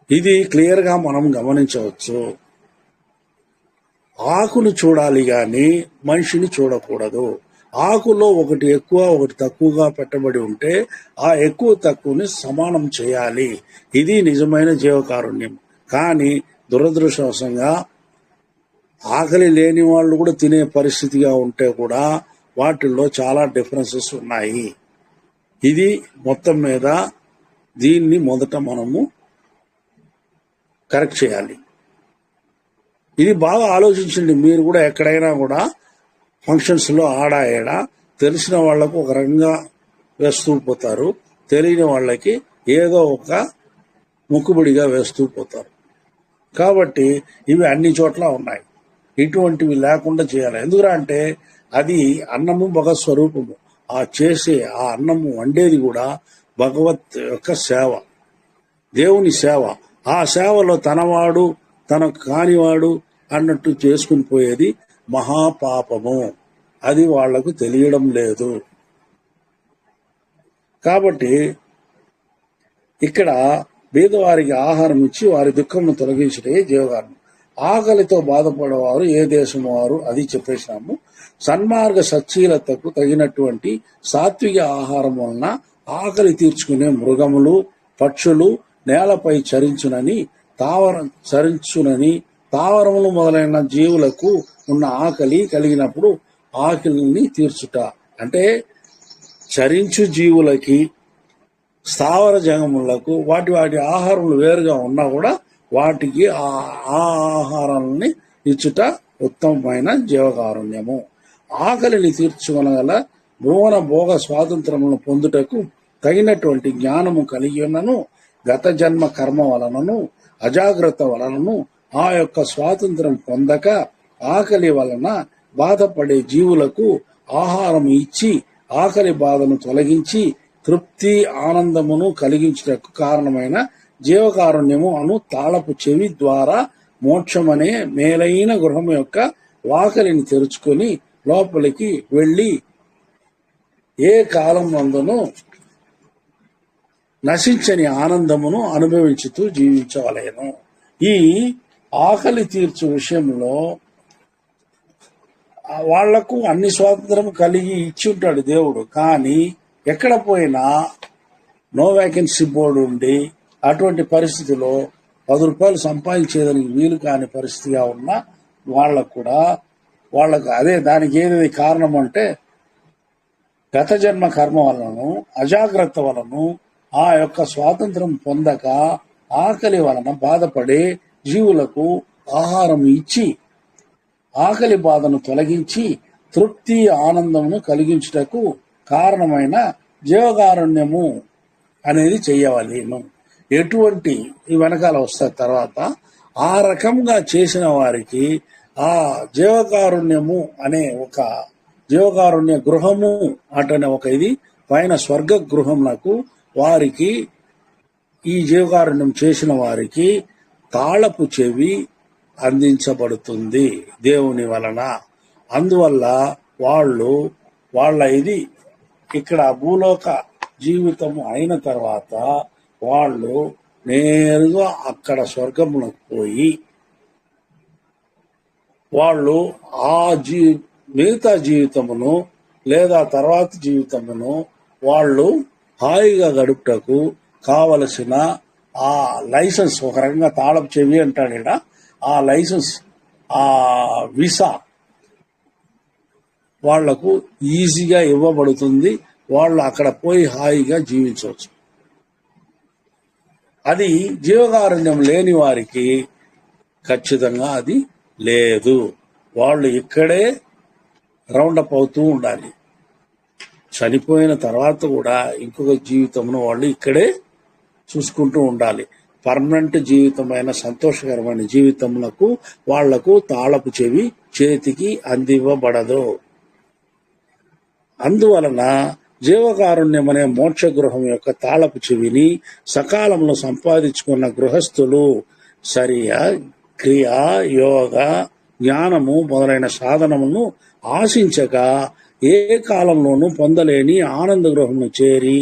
ఇది క్లియర్ గా మనం గమనించవచ్చు. ఆకును చూడాలి గాని మనిషిని చూడకూడదు. ఆకులో ఒకటి ఎక్కువ ఒకటి తక్కువగా పెట్టబడి ఉంటే ఆ ఎక్కువ తక్కువని సమానం చేయాలి. ఇది నిజమైన జీవకారుణ్యం. కానీ దురదృష్టవశంగా ఆకలి లేని వాళ్ళు కూడా తినే పరిస్థితిగా ఉంటే కూడా వాటిల్లో చాలా డిఫరెన్సెస్ ఉన్నాయి. ఇది మొత్తం మీద దీన్ని మొదట మనము కరెక్ట్ చేయాలి. ఇది బాగా ఆలోచించండి. మీరు కూడా ఎక్కడైనా కూడా ఫంక్షన్స్ లో ఆడా తెలిసిన వాళ్లకు ఒక రకంగా వేస్తూ పోతారు, తెలియని వాళ్ళకి ఏదో ఒక ముక్కుబడిగా వేస్తూ పోతారు. కాబట్టి ఇవి అన్ని చోట్ల ఉన్నాయి. ఇటువంటివి లేకుండా చేయాలి. ఎందుకంటే అది అన్నము భగవత్ స్వరూపము. ఆ చేసే ఆ అన్నము వండేది కూడా భగవత్ యొక్క సేవ, దేవుని సేవ. ఆ సేవలో తనవాడు తనకు కానివాడు అన్నట్టు చేసుకుని పోయేది మహాపాపము. అది వాళ్లకు తెలియడం లేదు. కాబట్టి ఇక్కడ బీదవారికి ఆహారం ఇచ్చి వారి దుఃఖంను తొలగించడే జీవకారుణ్యం. ఆకలితో బాధపడేవారు ఏ దేశం వారు అది చెప్పేసినాము. సన్మార్గ సచ్చీలతకు తగినటువంటి సాత్విక ఆహారం వలన ఆకలి తీర్చుకునే మృగములు, పక్షులు నేలపై చరించునని తావరములు మొదలైన జీవులకు ఉన్న ఆకలి కలిగినప్పుడు ఆకలిని తీర్చుట అంటే చరించు జీవులకి, స్థావర జంగములకు వాటి ఆహారములు వేరుగా ఉన్నా కూడా వాటికి ఆ ఆహారాలని ఇచ్చుట ఉత్తమమైన జీవకారుణ్యము. ఆకలిని తీర్చుకొనగల భువన భోగ స్వాతంత్రములను పొందుటకు తగినటువంటి జ్ఞానము కలిగి ఉన్నను గత జన్మ కర్మ వలనను అజాగ్రత్త వలనను ఆ యొక్క స్వాతంత్రం పొందక ఆకలి వలన బాధపడే జీవులకు ఆహారం ఇచ్చి ఆకలి బాధను తొలగించి తృప్తి ఆనందమును కలిగించుటకు కారణమైన జీవకారుణ్యము అను తాళపు చెవి ద్వారా మోక్షమనే మేలైన గృహం యొక్క వాకలిని తెరుచుకొని లోపలికి వెళ్లి ఏ కాలం నందును నశించని ఆనందమును అనుభవించుతూ జీవించవలెను. ఈ ఆకలి తీర్చు విషయంలో వాళ్లకు అన్ని స్వాతంత్రం కలిగి ఇచ్చి ఉంటాడు దేవుడు. కానీ ఎక్కడ పోయినా నో వేకెన్సీ బోర్డు ఉండి అటువంటి పరిస్థితిలో 10 రూపాయలు సంపాదించేదానికి వీలు కాని పరిస్థితిగా ఉన్న వాళ్ళకు అదే దానికి ఏది కారణం అంటే గత జన్మ కర్మ వలన అజాగ్రత్త వలన ఆ యొక్క స్వాతంత్రం పొందక ఆకలి వలన బాధపడే జీవులకు ఆహారం ఇచ్చి ఆకలి బాధను తొలగించి తృప్తి ఆనందమును కలిగించుటకు కారణమైన జీవకారుణ్యము అనేది చెయ్యవాలి. ఎటువంటి ఈ వెనకాల వస్తా తర్వాత ఆ రకంగా చేసిన వారికి ఆ జీవకారుణ్యము అనే ఒక జీవకారుణ్య గృహము అటనే ఒక ఇది పైన స్వర్గ గృహమునకు వారికి ఈ జీవకారుణ్యం చేసిన వారికి తాళపు చెవి అందించబడుతుంది దేవుని వలన. అందువల్ల వాళ్ళ ఇది ఇక్కడ భూలోక జీవితము అయిన తర్వాత వాళ్ళు నేరుగా అక్కడ స్వర్గములకు పోయి వాళ్ళు ఆ మిగతా జీవితమును లేదా తర్వాత జీవితమును వాళ్ళు హాయిగా గడుపుటకు కావలసిన ఆ లైసెన్స్, ఒక రకంగా తాళపు చెవి అంటాడు ఇక్కడ, ఆ లైసెన్స్, ఆ వీసా వాళ్లకు ఈజీగా ఇవ్వబడుతుంది. వాళ్ళు అక్కడ పోయి హాయిగా జీవించవచ్చు. అది జీవకారుణ్యం లేని వారికి ఖచ్చితంగా అది లేదు. వాళ్ళు ఇక్కడే రౌండప్ అవుతూ ఉండాలి. చనిపోయిన తర్వాత కూడా ఇంకొక జీవితంను వాళ్ళు ఇక్కడే చూసుకుంటూ ఉండాలి. పర్మనెంట్ జీవితమైన సంతోషకరమైన జీవితములకు వాళ్లకు తాళపు చెవి చేతికి అందివ్వబడదు. అందువలన జీవకారుణ్యం అనే మోక్ష గృహం యొక్క తాళపు చెవిని సకాలంలో సంపాదించుకున్న గృహస్థులు సరియా క్రియ, యోగ, జ్ఞానము మొదలైన సాధనమును ఆశించక ఏ కాలంలోనూ పొందలేని ఆనంద గృహమును చేరి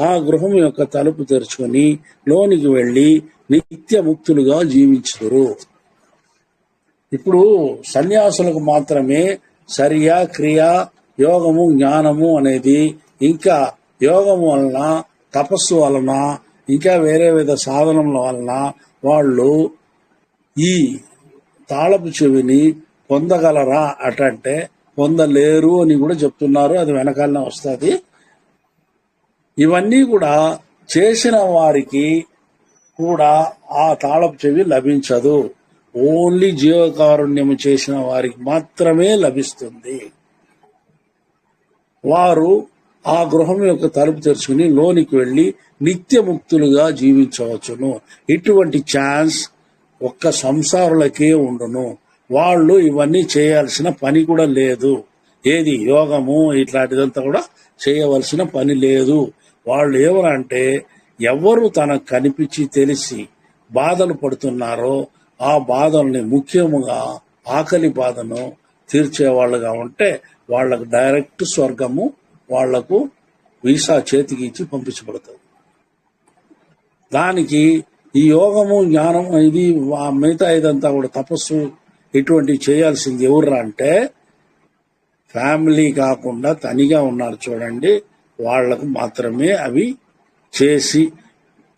ఆ గృహం యొక్క తలుపు తెరుచుకొని లోనికి వెళ్లి నిత్య ముక్తులుగా జీవించుదురు. ఇప్పుడు సన్యాసులకు మాత్రమే సరియా క్రియ, యోగము, జ్ఞానము అనేది, ఇంకా యోగము వలన, తపస్సు వలన, ఇంకా వేరే విధ సాధనముల వలన వాళ్ళు ఈ తాళపు చెవిని పొందగలరా అంటే పొందలేరు అని కూడా చెప్తున్నారు. అది వెనకాలనే వస్తుంది. ఇవన్నీ కూడా చేసిన వారికి కూడా ఆ తాళపు చెవి లభించదు. ఓన్లీ జీవకారుణ్యము చేసిన వారికి మాత్రమే లభిస్తుంది. వారు ఆ గృహం యొక్క తలుపు తెరుచుకుని లోనికి వెళ్లి నిత్యముక్తులుగా జీవించవచ్చును. ఇటువంటి ఛాన్స్ ఒక్క సంసారులకే ఉండును. వాళ్ళు ఇవన్నీ చేయాల్సిన పని కూడా లేదు. ఏది యోగము ఇట్లాంటిదంతా కూడా చేయవలసిన పని లేదు. వాళ్ళు ఎవరంటే ఎవరు తనకు కనిపించి తెలిసి బాధలు పడుతున్నారో ఆ బాధల్ని, ముఖ్యముగా ఆకలి బాధను తీర్చేవాళ్ళుగా ఉంటే వాళ్లకు డైరెక్ట్ స్వర్గము వాళ్లకు వీసా చేతికి ఇచ్చి పంపించబడుతుంది. దానికి ఈ యోగము, జ్ఞానం, ఇది మిగతా ఇదంతా కూడా తపస్సు ఇటువంటి చేయాల్సింది ఎవరు అంటే ఫ్యామిలీ కాకుండా తనిగా ఉన్నారు చూడండి, వాళ్లకు మాత్రమే అవి చేసి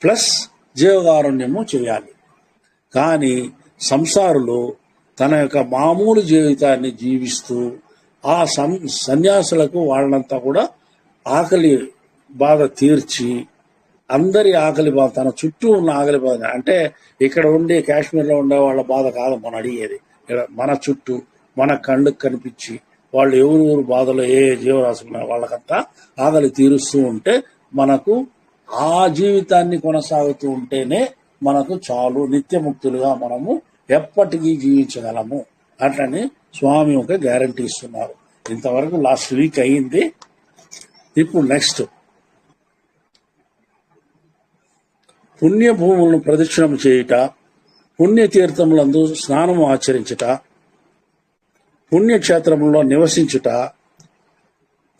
ప్లస్ జీవకారుణ్యము చేయాలి. కానీ సంసారులు తన యొక్క మామూలు జీవితాన్ని జీవిస్తూ ఆ సన్యాసులకు వాళ్ళంతా కూడా ఆకలి బాధ తీర్చి, అందరి ఆకలి బాధ, తన చుట్టూ ఉన్న ఆకలి బాధ అంటే ఇక్కడ ఉండి కాశ్మీర్లో ఉండే వాళ్ళ బాధ కాదు మనం అడిగేది. ఇక్కడ మన చుట్టూ మన కళ్ళకు కనిపించి వాళ్ళు ఎవరు బాధలో ఏ జీవరాశులు వాళ్ళకంతా ఆకలి తీరుస్తూ ఉంటే మనకు ఆ జీవితాన్ని కొనసాగుతూ ఉంటేనే మనకు చాలు, నిత్యముక్తులుగా మనము ఎప్పటికీ జీవించగలము అట్లని స్వామి ఒక గ్యారంటీ ఇస్తున్నారు. ఇంతవరకు లాస్ట్ వీక్ అయ్యింది. ఇప్పుడు నెక్స్ట్ పుణ్యభూములను ప్రదక్షిణం చేయుట, పుణ్యతీర్థములందు స్నానము ఆచరించుట, పుణ్యక్షేత్రములో నివసించుట,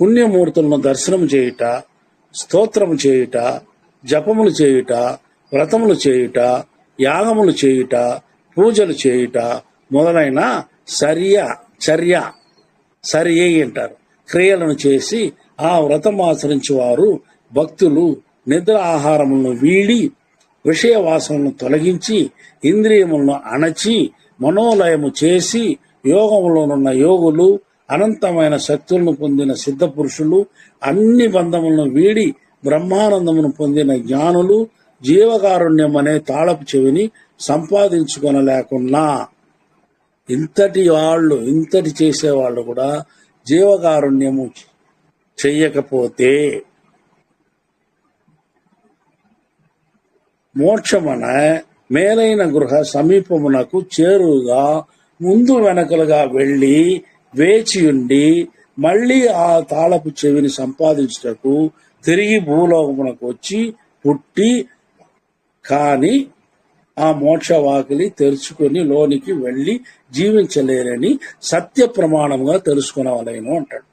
పుణ్యమూర్తులను దర్శనం చేయుట, స్తోత్రము చేయుట, జపములు చేయుట, వ్రతములు చేయుట, యాగములు చేయుట, పూజలు చేయుట మొదలైన చర్య సరి అంటారు. క్రియలను చేసి ఆ వ్రతం ఆచరించి వారు భక్తులు నిద్ర ఆహారములను వీడి విషయ వాసనను తొలగించి ఇంద్రియములను అణచి మనోలయము చేసి యోగములోనున్న యోగులు అనంతమైన శక్తులను పొందిన సిద్ధ పురుషులు అన్ని బంధములను వీడి బ్రహ్మానందమును పొందిన జ్ఞానులు జీవకారుణ్యం అనే తాళపు చెవిని సంపాదించుకొనలేకున్నా ఇంతటి చేసేవాళ్ళు కూడా జీవకారుణ్యము చెయ్యకపోతే మోక్షమన మేలైన గృహ సమీపమునకు చేరువుగా ముందు వెనకలుగా వెళ్లి వేచియుండి మళ్లీ ఆ తాళపు చెవిని సంపాదించుటకు తిరిగి భూలోకమునకు వచ్చి పుట్టి కాని ఆ మోక్ష వాకిలి తెరుచుకొని లోనికి వెళ్లి జీవించలేరని సత్య ప్రమాణంగా తెలుసుకునవలేను అంటాడు.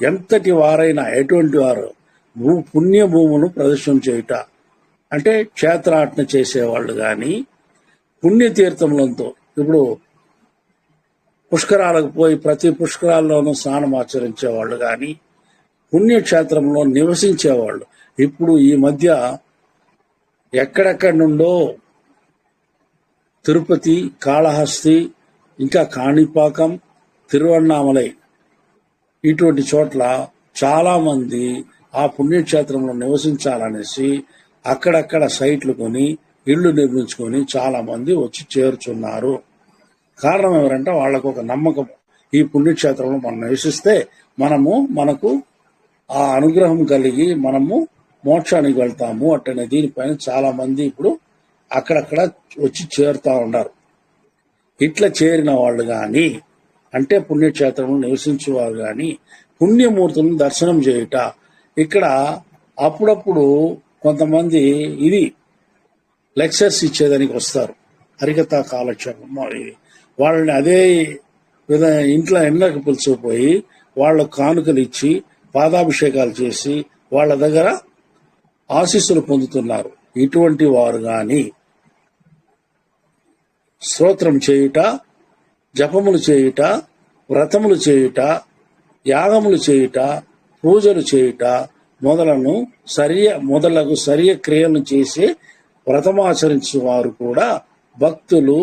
ఎంతటి వారైనా ఎటువంటి వారు పుణ్యభూమును ప్రదర్శన చేయుట అంటే క్షేత్రాటన చేసేవాళ్ళు కానీ పుణ్యతీర్థములతో ఇప్పుడు పుష్కరాలకు పోయి ప్రతి పుష్కరాల్లోనూ స్నానం ఆచరించేవాళ్ళు కానీ పుణ్యక్షేత్రంలో నివసించేవాళ్ళు ఇప్పుడు ఈ మధ్య ఎక్కడెక్కడి నుండో తిరుపతి, కాళహస్తి, ఇంకా కాణిపాకం, తిరువన్నామలై ఇటువంటి చోట్ల చాలా మంది ఆ పుణ్యక్షేత్రంలో నివసించాలనేసి అక్కడక్కడ సైట్లు కొని ఇళ్లు నిర్మించుకొని చాలా మంది వచ్చి చేరుచున్నారు. కారణం ఎవరంటే వాళ్ళకు ఒక నమ్మకం, ఈ పుణ్యక్షేత్రంలో మనం నివసిస్తే మనకు ఆ అనుగ్రహం కలిగి మనము మోక్షానికి వెళ్తాము అట్టనే దీనిపైన చాలా మంది ఇప్పుడు అక్కడక్కడ వచ్చి చేరుతా ఉన్నారు. ఇట్లా చేరిన వాళ్ళు కానీ అంటే పుణ్యక్షేత్రంలో నివసించేవారు కానీ పుణ్యమూర్తులను దర్శనం చేయుట ఇక్కడ అప్పుడప్పుడు కొంతమంది ఇది లెక్చర్స్ ఇచ్చేదానికి వస్తారు, హరికథా కాలక్షేపం. వాళ్ళని అదే విధంగా ఇంట్లో ఎండకు పిలుచుకుపోయి వాళ్ళకు కానుకలు ఇచ్చి పాదాభిషేకాలు చేసి వాళ్ళ దగ్గర ఆశీస్సులు పొందుతున్నారు. ఇటువంటి వారు గాని స్తోత్రం చేయుట, జపములు చేయుట, వ్రతములు చేయుట, యాగములు చేయుట, పూజలు చేయుట మొదలగు సరియ క్రియలను చేసే వ్రతమాచరించే వారు కూడా భక్తులు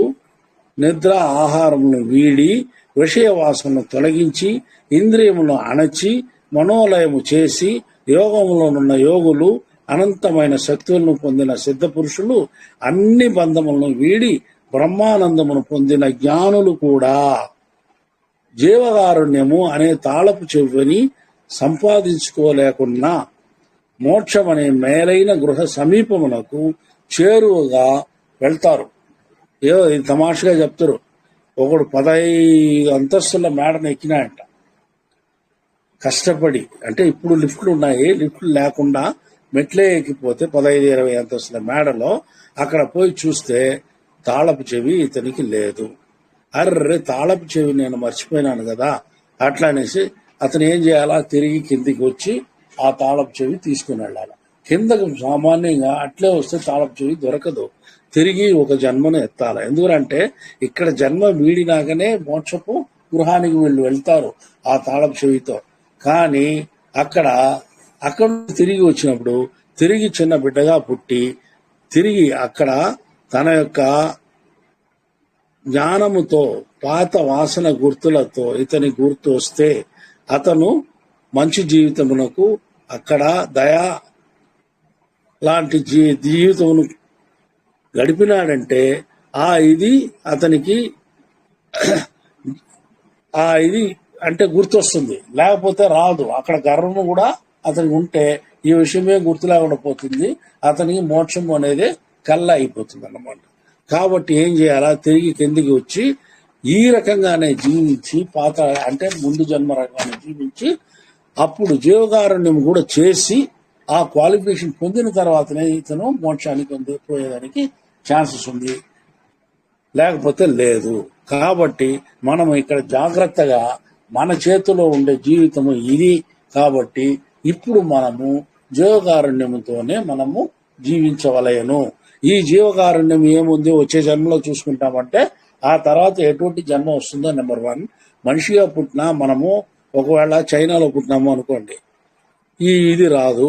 నిద్ర ఆహారమును వీడి విషయ వాసనను తొలగించి ఇంద్రియములను అణచి మనోలయము చేసి యోగములోనున్న యోగులు అనంతమైన శక్తులను పొందిన సిద్ధ పురుషులు అన్ని బంధములను వీడి బ్రహ్మానందమును పొందిన జ్ఞానులు కూడా జీవకారుణ్యము అనే తాళపు చెవిని సంపాదించుకోలేకున్నా మోక్షమనే మేలైన గృహ సమీపమునకు చేరువగా వెళ్తారు. ఏదో ఇది తమాషగా చెప్తారు. ఒకడు 15 అంతస్తుల మేడను ఎక్కినాయంట కష్టపడి. అంటే ఇప్పుడు లిఫ్ట్లు ఉన్నాయి, లిఫ్ట్లు లేకుండా మెట్లే ఎక్కిపోతే 15-20 అంతస్తుల మేడలో అక్కడ పోయి చూస్తే తాళపు చెవి ఇతనికి లేదు. అర్రే తాళపు చెవి నేను మర్చిపోయినాను కదా అట్లా అనేసి అతను ఏం చేయాలా, తిరిగి కిందికి వచ్చి ఆ తాళపు చెవి తీసుకుని వెళ్ళాలి. కిందకు సామాన్యంగా అట్లే వస్తే తాళపు చెవి దొరకదు, తిరిగి ఒక జన్మను ఎత్తాలి. ఎందుకంటే ఇక్కడ జన్మ వీడినాకనే మోక్షపు గృహానికి వీళ్ళు వెళ్తారు ఆ తాళపు చెవితో. కానీ అక్కడ తిరిగి వచ్చినప్పుడు తిరిగి చిన్న బిడ్డగా పుట్టి తిరిగి అక్కడ తన యొక్క జ్ఞానముతో పాత వాసన గుర్తులతో ఇతని గుర్తు వస్తే అతను మంచి జీవితమునకు అక్కడ దయా లాంటి జీవితమును గడిపినాడంటే ఇది అతనికి ఇది అంటే గుర్తొస్తుంది, లేకపోతే రాదు. అక్కడ గర్వము కూడా అతనికి ఉంటే ఈ విషయమే గుర్తు లేకుండా పోతుంది, అతనికి మోక్షం అనేది కల్లా అయిపోతుంది అన్నమాట. కాబట్టి ఏం చేయాలా, తిరిగి కిందికి వచ్చి ఈ రకంగానే జీవించి పాత అంటే ముందు జన్మ రకంగానే జీవించి అప్పుడు జీవకారుణ్యం కూడా చేసి ఆ క్వాలిఫికేషన్ పొందిన తర్వాతనే ఇతను మోక్షానికి పోయేదానికి ఛాన్సెస్ ఉంది, లేకపోతే లేదు. కాబట్టి మనం ఇక్కడ జాగ్రత్తగా మన చేతిలో ఉండే జీవితము ఇది. కాబట్టి ఇప్పుడు మనము జీవకారుణ్యముతోనే మనము జీవించవలయను. ఈ జీవకారుణ్యం ఏముంది వచ్చే జన్మలో చూసుకుంటామంటే ఆ తర్వాత ఎటువంటి జన్మ వస్తుందో నెంబర్ 1. మనిషిగా పుట్టినా మనము ఒకవేళ చైనాలో పుట్టినాము అనుకోండి, ఇది రాదు.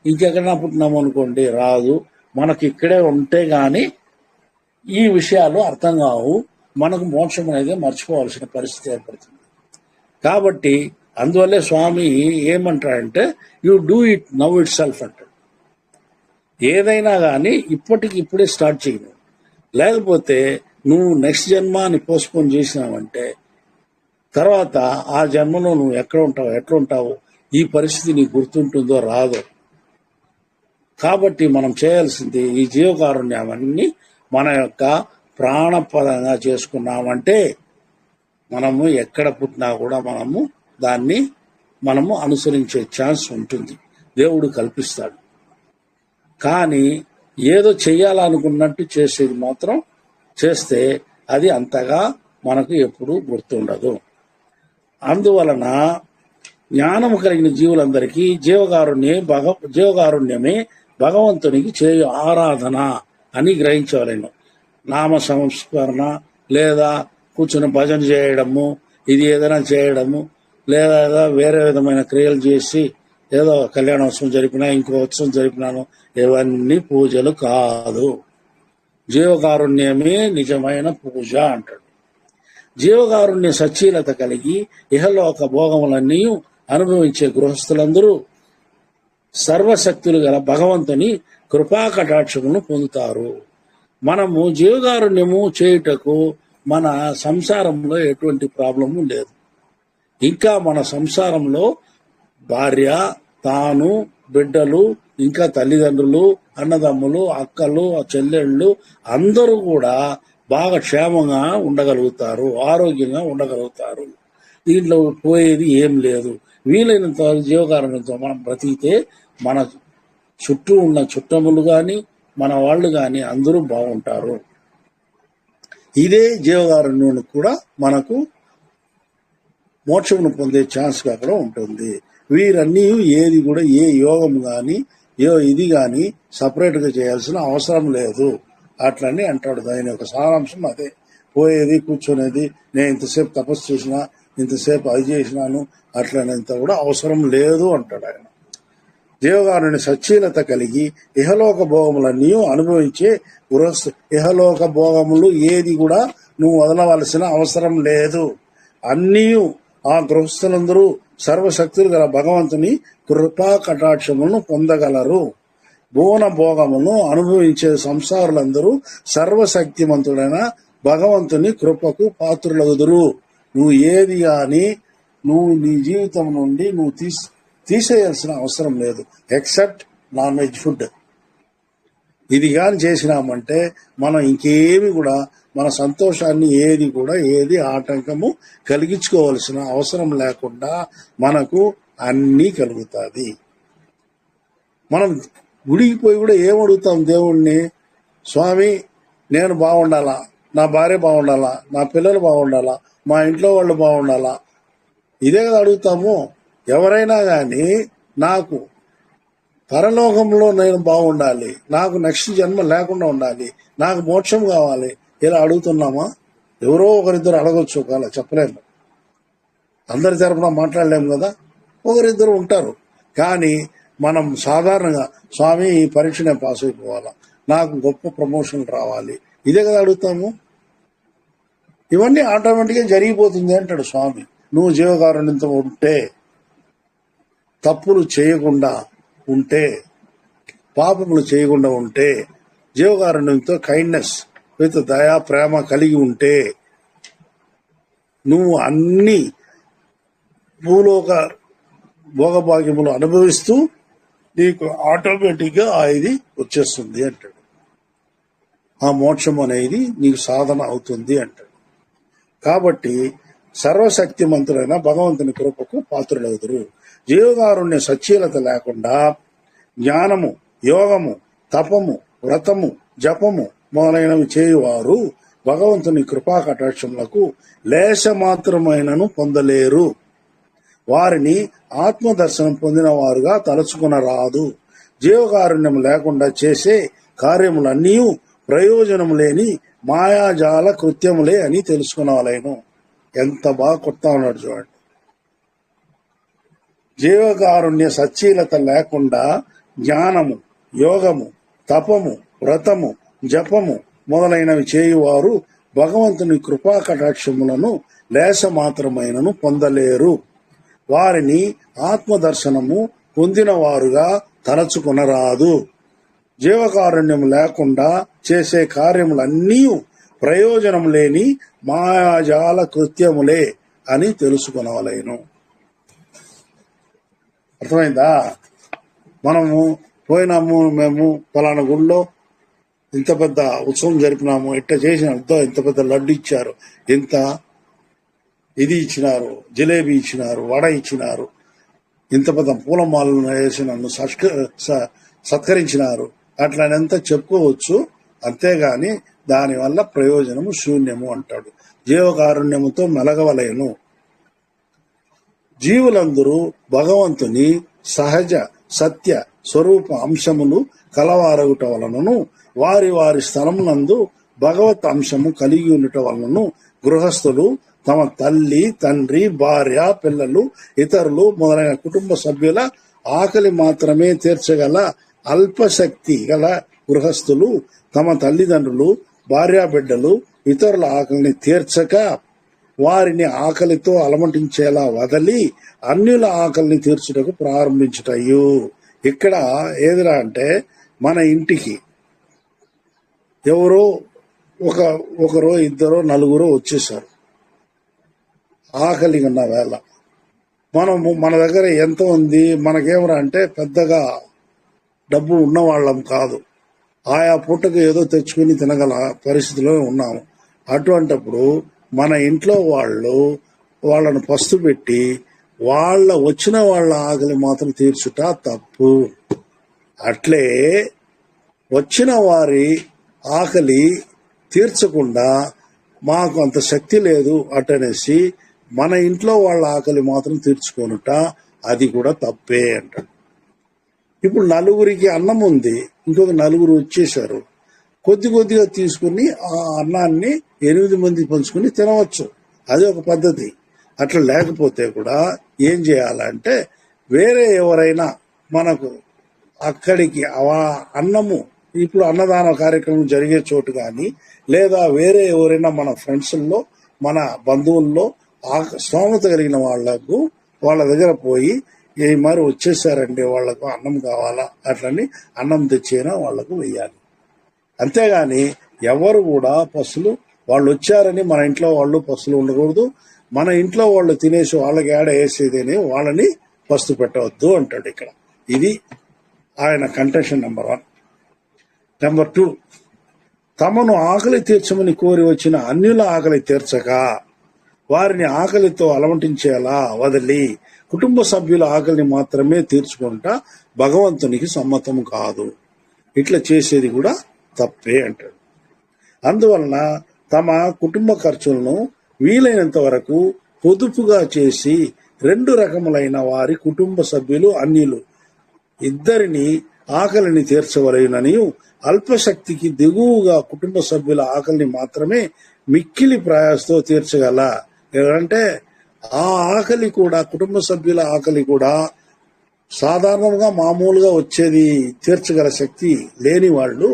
ఇంకెక్కడైనా పుట్టినాము అనుకోండి, రాదు. మనకి ఇక్కడే ఉంటే గాని ఈ విషయాలు అర్థం కావు. మనకు మోక్షం అనేది మర్చిపోవాల్సిన పరిస్థితి ఏర్పడుతుంది. కాబట్టి అందువల్లే స్వామి ఏమంటాడంటే, you do it now it self అంటాడు. ఏదైనా కానీ ఇప్పటికిప్పుడే స్టార్ట్ చేయను. లేకపోతే నువ్వు నెక్స్ట్ జన్మాని పోస్ట్పోన్ చేసినావంటే తర్వాత ఆ జన్మలో నువ్వు ఎట్లా ఉంటావు, ఈ పరిస్థితి నీకు గుర్తుంటుందో రాదో. కాబట్టి మనం చేయాల్సింది ఈ జీవకారుణ్యాన్ని మన యొక్క ప్రాణపదంగా చేసుకున్నామంటే మనము ఎక్కడ పుట్టినా కూడా మనము అనుసరించే ఛాన్స్ ఉంటుంది, దేవుడు కల్పిస్తాడు. కానీ ఏదో చెయ్యాలనుకున్నట్టు చేసేది మాత్రం చేస్తే అది అంతగా మనకు ఎప్పుడూ గుర్తుండదు. అందువలన జ్ఞానము కలిగిన జీవులందరికీ జీవకారుణ్యమే భగవంతునికి చేయు ఆరాధన అని గ్రహించవలేను. నామ సంస్మరణ లేదా కూర్చుని భజన చేయడము, ఇది ఏదైనా చేయడము, లేదా వేరే విధమైన క్రియలు చేసి ఏదో కళ్యాణోత్సవం జరిపినా ఇంకో ఉత్సవం జరిపినాను, ఇవన్నీ పూజలు కాదు. జీవకారుణ్యమే నిజమైన పూజ అంటాడు. జీవకారుణ్య సచ్చీలత కలిగి ఇహలోక భోగములన్నీ అనుభవించే గృహస్థులందరూ సర్వశక్తులు గల భగవంతుని కృపా కటాక్షమును పొందుతారు. మనము జీవకారుణ్యము చేయుటకు మన సంసారంలో ఎటువంటి ప్రాబ్లము లేదు. ఇంకా మన సంసారంలో భార్య, తాను, బిడ్డలు, ఇంకా తల్లిదండ్రులు, అన్నదమ్ములు, అక్కలు, చెల్లెళ్ళు అందరూ కూడా బాగా క్షేమంగా ఉండగలుగుతారు, ఆరోగ్యంగా ఉండగలుగుతారు. దీంట్లో పోయేది ఏం లేదు. వీలైనంత జీవకారుణ్యంతో మనం బ్రతికితే మన చుట్టూ ఉన్న చుట్టములు కానీ మన వాళ్ళు కానీ అందరూ బాగుంటారు. ఇదే జీవకారుణ్యం కూడా మనకు మోక్షమును పొందే ఛాన్స్గా కూడా ఉంటుంది. వీరన్నీ ఏది కూడా ఏ యోగం కానీ ఇది కానీ సపరేట్గా చేయాల్సిన అవసరం లేదు అట్లని అంటాడు. దాని యొక్క సారాంశం అదే. పోయేది, కూర్చునేది, నేను ఇంతసేపు తపస్సు చేసినా, ఇంతసేపు అది చేసినాను అట్లనేంత కూడా అవసరం లేదు అంటాడు ఆయన. జీవకారుని సచ్చీలత కలిగి ఇహలోక భోగములన్నీ అనుభవించే ఇహలోక భోగములు ఏది కూడా నువ్వు వదలవలసిన అవసరం లేదు. అన్నీ ఆ గృహస్థులందరూ సర్వశక్తులు గల భగవంతుని కృపా కటాక్షములను పొందగలరు. భువన భోగమును అనుభవించే సంసారులందరూ సర్వశక్తిమంతుడైన భగవంతుని కృపకు పాత్రులగుదురు. నువ్వు ఏది కానీ నువ్వు నీ జీవితం నుండి నువ్వు తీసేయాల్సిన అవసరం లేదు, ఎక్సెప్ట్ నాన్ వెజ్ ఫుడ్. ఇది కానీ చేసినామంటే మనం ఇంకేమి కూడా మన సంతోషాన్ని ఏది ఆటంకము కలిగించుకోవాల్సిన అవసరం లేకుండా మనకు అన్నీ కలుగుతుంది. మనం గుడికి పోయి కూడా ఏమడుగుతాం దేవుణ్ణి? స్వామి, నేను బాగుండాలా, నా భార్య బాగుండాలా, నా పిల్లలు బాగుండాలా, మా ఇంట్లో వాళ్ళు బాగుండాలా, ఇదే కదా అడుగుతాము. ఎవరైనా కానీ నాకు పరలోకంలో నేను బాగుండాలి, నాకు నెక్స్ట్ జన్మ లేకుండా ఉండాలి, నాకు మోక్షం కావాలి, ఇలా అడుగుతున్నామా? ఎవరో ఒకరిద్దరు అడగొచ్చు, ఒకవేళ చెప్పలేము, అందరి తరపున మాట్లాడలేము కదా, ఒకరిద్దరు ఉంటారు. కానీ మనం సాధారణంగా స్వామి ఈ పరీక్ష నేను పాస్ అయిపోవాలా, నాకు గొప్ప ప్రమోషన్ రావాలి, ఇదే కదా అడుగుతాము. ఇవన్నీ ఆటోమేటిక్గా జరిగిపోతుంది అంటాడు స్వామి. నువ్వు జీవకారుణ్యంతో ఉంటే, తప్పులు చేయకుండా ఉంటే, పాపములు చేయకుండా ఉంటే, జీవకారుణ్యంతో కైండ్నెస్ విత్ దయా ప్రేమ కలిగి ఉంటే, నువ్వు అన్ని భూలోక భోగభాగ్యములు అనుభవిస్తూ నీకు ఆటోమేటిక్గా ఇది వచ్చేస్తుంది అంటాడు. ఆ మోక్షం అనేది నీకు సాధన అవుతుంది అంటాడు. కాబట్టి సర్వశక్తిమంతుడైన భగవంతుని కృపకు పాత్రులవుతారు. జీవకారుణ్య సచ్చీలత లేకుండా జ్ఞానము, యోగము, తపము, వ్రతము, జపము మొదలైనవి చేయువారు భగవంతుని కృపా కటాక్షములకు లేశమాత్రమైనను పొందలేరు. వారిని ఆత్మదర్శనం పొందిన వారుగా తలచుకునరాదు. జీవకారుణ్యం లేకుండా చేసే కార్యములన్నీ ప్రయోజనము లేని మాయాజాల కృత్యములే అని తెలుసుకునవలెను. ఎంత బాగా కొడతా ఉన్నాడు చూడండి. జీవకారుణ్య సచ్చీలత లేకుండా జ్ఞానము, యోగము, తపము, వ్రతము, జపము మొదలైనవి చేయువారు భగవంతుని కృపా కటాక్షములను లేశ మాత్రమైనను పొందలేరు. వారిని ఆత్మదర్శనము పొందిన వారుగా తలచుకొనరాదు. జీవకారుణ్యం లేకుండా చేసే కార్యములన్నీ ప్రయోజనం లేని మాయాజాల కృత్యములే అని తెలుసుకొనవలేను. అర్థమైందా? మనము పోయినాము, మేము పలానా గుళ్ళో ఇంత పెద్ద ఉత్సవం జరిపినాము, ఇట్ట చేసిన ఇంత పెద్ద లడ్డు ఇచ్చారు, ఇంత ఇది ఇచ్చినారు, జిలేబీ ఇచ్చినారు, వడ ఇచ్చినారు, ఇంత పెద్ద పూలమాలను వేసి నన్ను సత్కరించినారు, అట్లనంతా చెప్పుకోవచ్చు. అంతేగాని దానివల్ల ప్రయోజనము శూన్యము అంటాడు. జీవకారుణ్యముతో మెలగవలేను. జీవులందరూ భగవంతుని సహజ సత్య స్వరూప అంశములు కలవారగుట వలనను వారి వారి స్థలమునందు భగవత్ అంశము కలిగి ఉండట వలనను గృహస్థులు తమ తల్లి, తండ్రి, భార్య, పిల్లలు, ఇతరులు మొదలైన కుటుంబ సభ్యుల ఆకలి మాత్రమే తీర్చగల అల్పశక్తి గల గృహస్థులు తమ తల్లిదండ్రులు, భార్యా బిడ్డలు, ఇతరుల ఆకలిని తీర్చక వారిని ఆకలితో అలమటించేలా వదలి అన్యుల ఆకలిని తీర్చుటకు ప్రారంభించుటయు. ఇక్కడ ఏదిరా అంటే, మన ఇంటికి ఎవరో ఒకరో ఇద్దరో నలుగురో వచ్చేసారు ఆకలి ఉన్న వేళ. మన దగ్గర ఎంత ఉంది, మనకేమరా అంటే పెద్దగా డబ్బు ఉన్నవాళ్ళం కాదు, ఆయా పూటకు ఏదో తెచ్చుకుని తినగల పరిస్థితిలో ఉన్నాము. అటువంటప్పుడు మన ఇంట్లో వాళ్ళను పస్తు పెట్టి వచ్చిన వాళ్ళ ఆకలి మాత్రం తీర్చుట తప్పు. అట్లే వచ్చిన వారి ఆకలి తీర్చకుండా మాకు అంత శక్తి లేదు అటనేసి మన ఇంట్లో వాళ్ళ ఆకలి మాత్రం తీర్చుకోనుట అది కూడా తప్పే అంటాడు. ఇప్పుడు నలుగురికి అన్నం ఉంది, ఇంకొక నలుగురు వచ్చేసారు, కొద్దిగా తీసుకుని ఆ అన్నాన్ని 8 మంది పంచుకుని తినవచ్చు, అది ఒక పద్ధతి. అట్లా లేకపోతే కూడా ఏం చేయాలంటే, వేరే ఎవరైనా మనకు అక్కడికి అన్నము, ఇప్పుడు అన్నదాన కార్యక్రమం జరిగే చోటు కానీ, లేదా వేరే ఎవరైనా మన ఫ్రెండ్స్లో, మన బంధువుల్లో స్తోమత కలిగిన వాళ్ళ దగ్గర పోయి, ఏ మరి వచ్చేసారండి, వాళ్లకు అన్నం కావాలా, అట్లని అన్నం తెచ్చైనా వాళ్లకు వెయ్యాలి. అంతేగాని ఎవరు కూడా పసులు వాళ్ళు వచ్చారని మన ఇంట్లో వాళ్ళు పసులు ఉండకూడదు. మన ఇంట్లో వాళ్ళు తినేసి వాళ్ళకి ఏడ వేసేదని వాళ్ళని పస్తు పెట్టవద్దు అంటాడు ఇక్కడ. ఇది ఆయన కంటెన్షన్ నెంబర్ 1. నెంబర్ 2, తమను ఆకలి తీర్చమని కోరి వచ్చిన అన్యుల ఆకలి తీర్చక వారిని ఆకలితో అలమటించేలా వదిలి కుటుంబ సభ్యుల ఆకలిని మాత్రమే తీర్చుకుంటా భగవంతునికి సమ్మతం కాదు. ఇట్లా చేసేది కూడా తప్పే అంటాడు. అందువలన తమ కుటుంబ ఖర్చులను వీలైనంత వరకు పొదుపుగా చేసి 2 రకములైన వారి కుటుంబ సభ్యులు అన్యులు ఇద్దరిని ఆకలిని తీర్చవలెనని, అల్పశక్తికి దిగువగా కుటుంబ సభ్యుల ఆకలిని మాత్రమే మిక్కిలి ప్రయాసతో తీర్చగల. ఎందుకంటే ఆ ఆకలి కూడా, కుటుంబ సభ్యుల ఆకలి కూడా సాధారణంగా మామూలుగా వచ్చేది తీర్చగల శక్తి లేని వాళ్ళు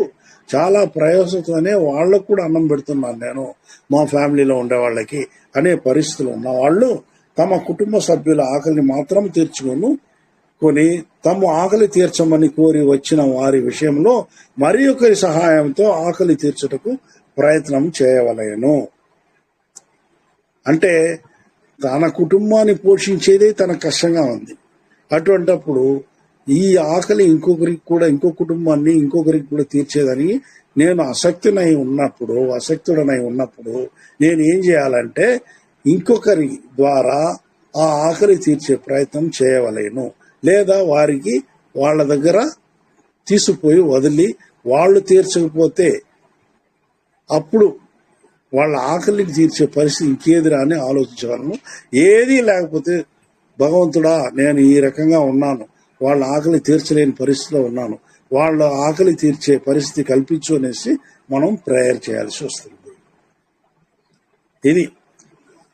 చాలా ప్రయాసంతోనే వాళ్ళకు కూడా అన్నం పెడుతున్నాను నేను మా ఫ్యామిలీలో ఉండే వాళ్ళకి అనే పరిస్థితులు ఉన్న వాళ్ళు తమ కుటుంబ సభ్యుల ఆకలిని మాత్రం తీర్చుకొని తమ ఆకలి తీర్చమని కోరి వచ్చిన వారి విషయంలో మరి ఒకరి సహాయంతో ఆకలి తీర్చుటకు ప్రయత్నం చేయవలెను. అంటే తన కుటుంబాన్ని పోషించేదే తన కష్టంగా ఉంది. అటువంటప్పుడు ఈ ఆకలి ఇంకో కుటుంబాన్ని ఇంకొకరికి కూడా తీర్చేదని నేను అసక్తుడనై ఉన్నప్పుడు నేను ఏం చేయాలంటే ఇంకొకరి ద్వారా ఆ ఆకలి తీర్చే ప్రయత్నం చేయవలేను. లేదా వారికి వాళ్ళ దగ్గర తీసుకుపోయి వదిలి వాళ్ళు తీర్చకపోతే అప్పుడు వాళ్ళ ఆకలిని తీర్చే పరిస్థితి ఇంకేదిరా అని ఆలోచించగలను. ఏదీ లేకపోతే భగవంతుడా నేను ఈ రకంగా ఉన్నాను, వాళ్ళ ఆకలి తీర్చలేని పరిస్థితిలో ఉన్నాను, వాళ్ళ ఆకలి తీర్చే పరిస్థితి కల్పించు అనేసి మనం ప్రేయర్ చేయాల్సి వస్తుంది. ఇది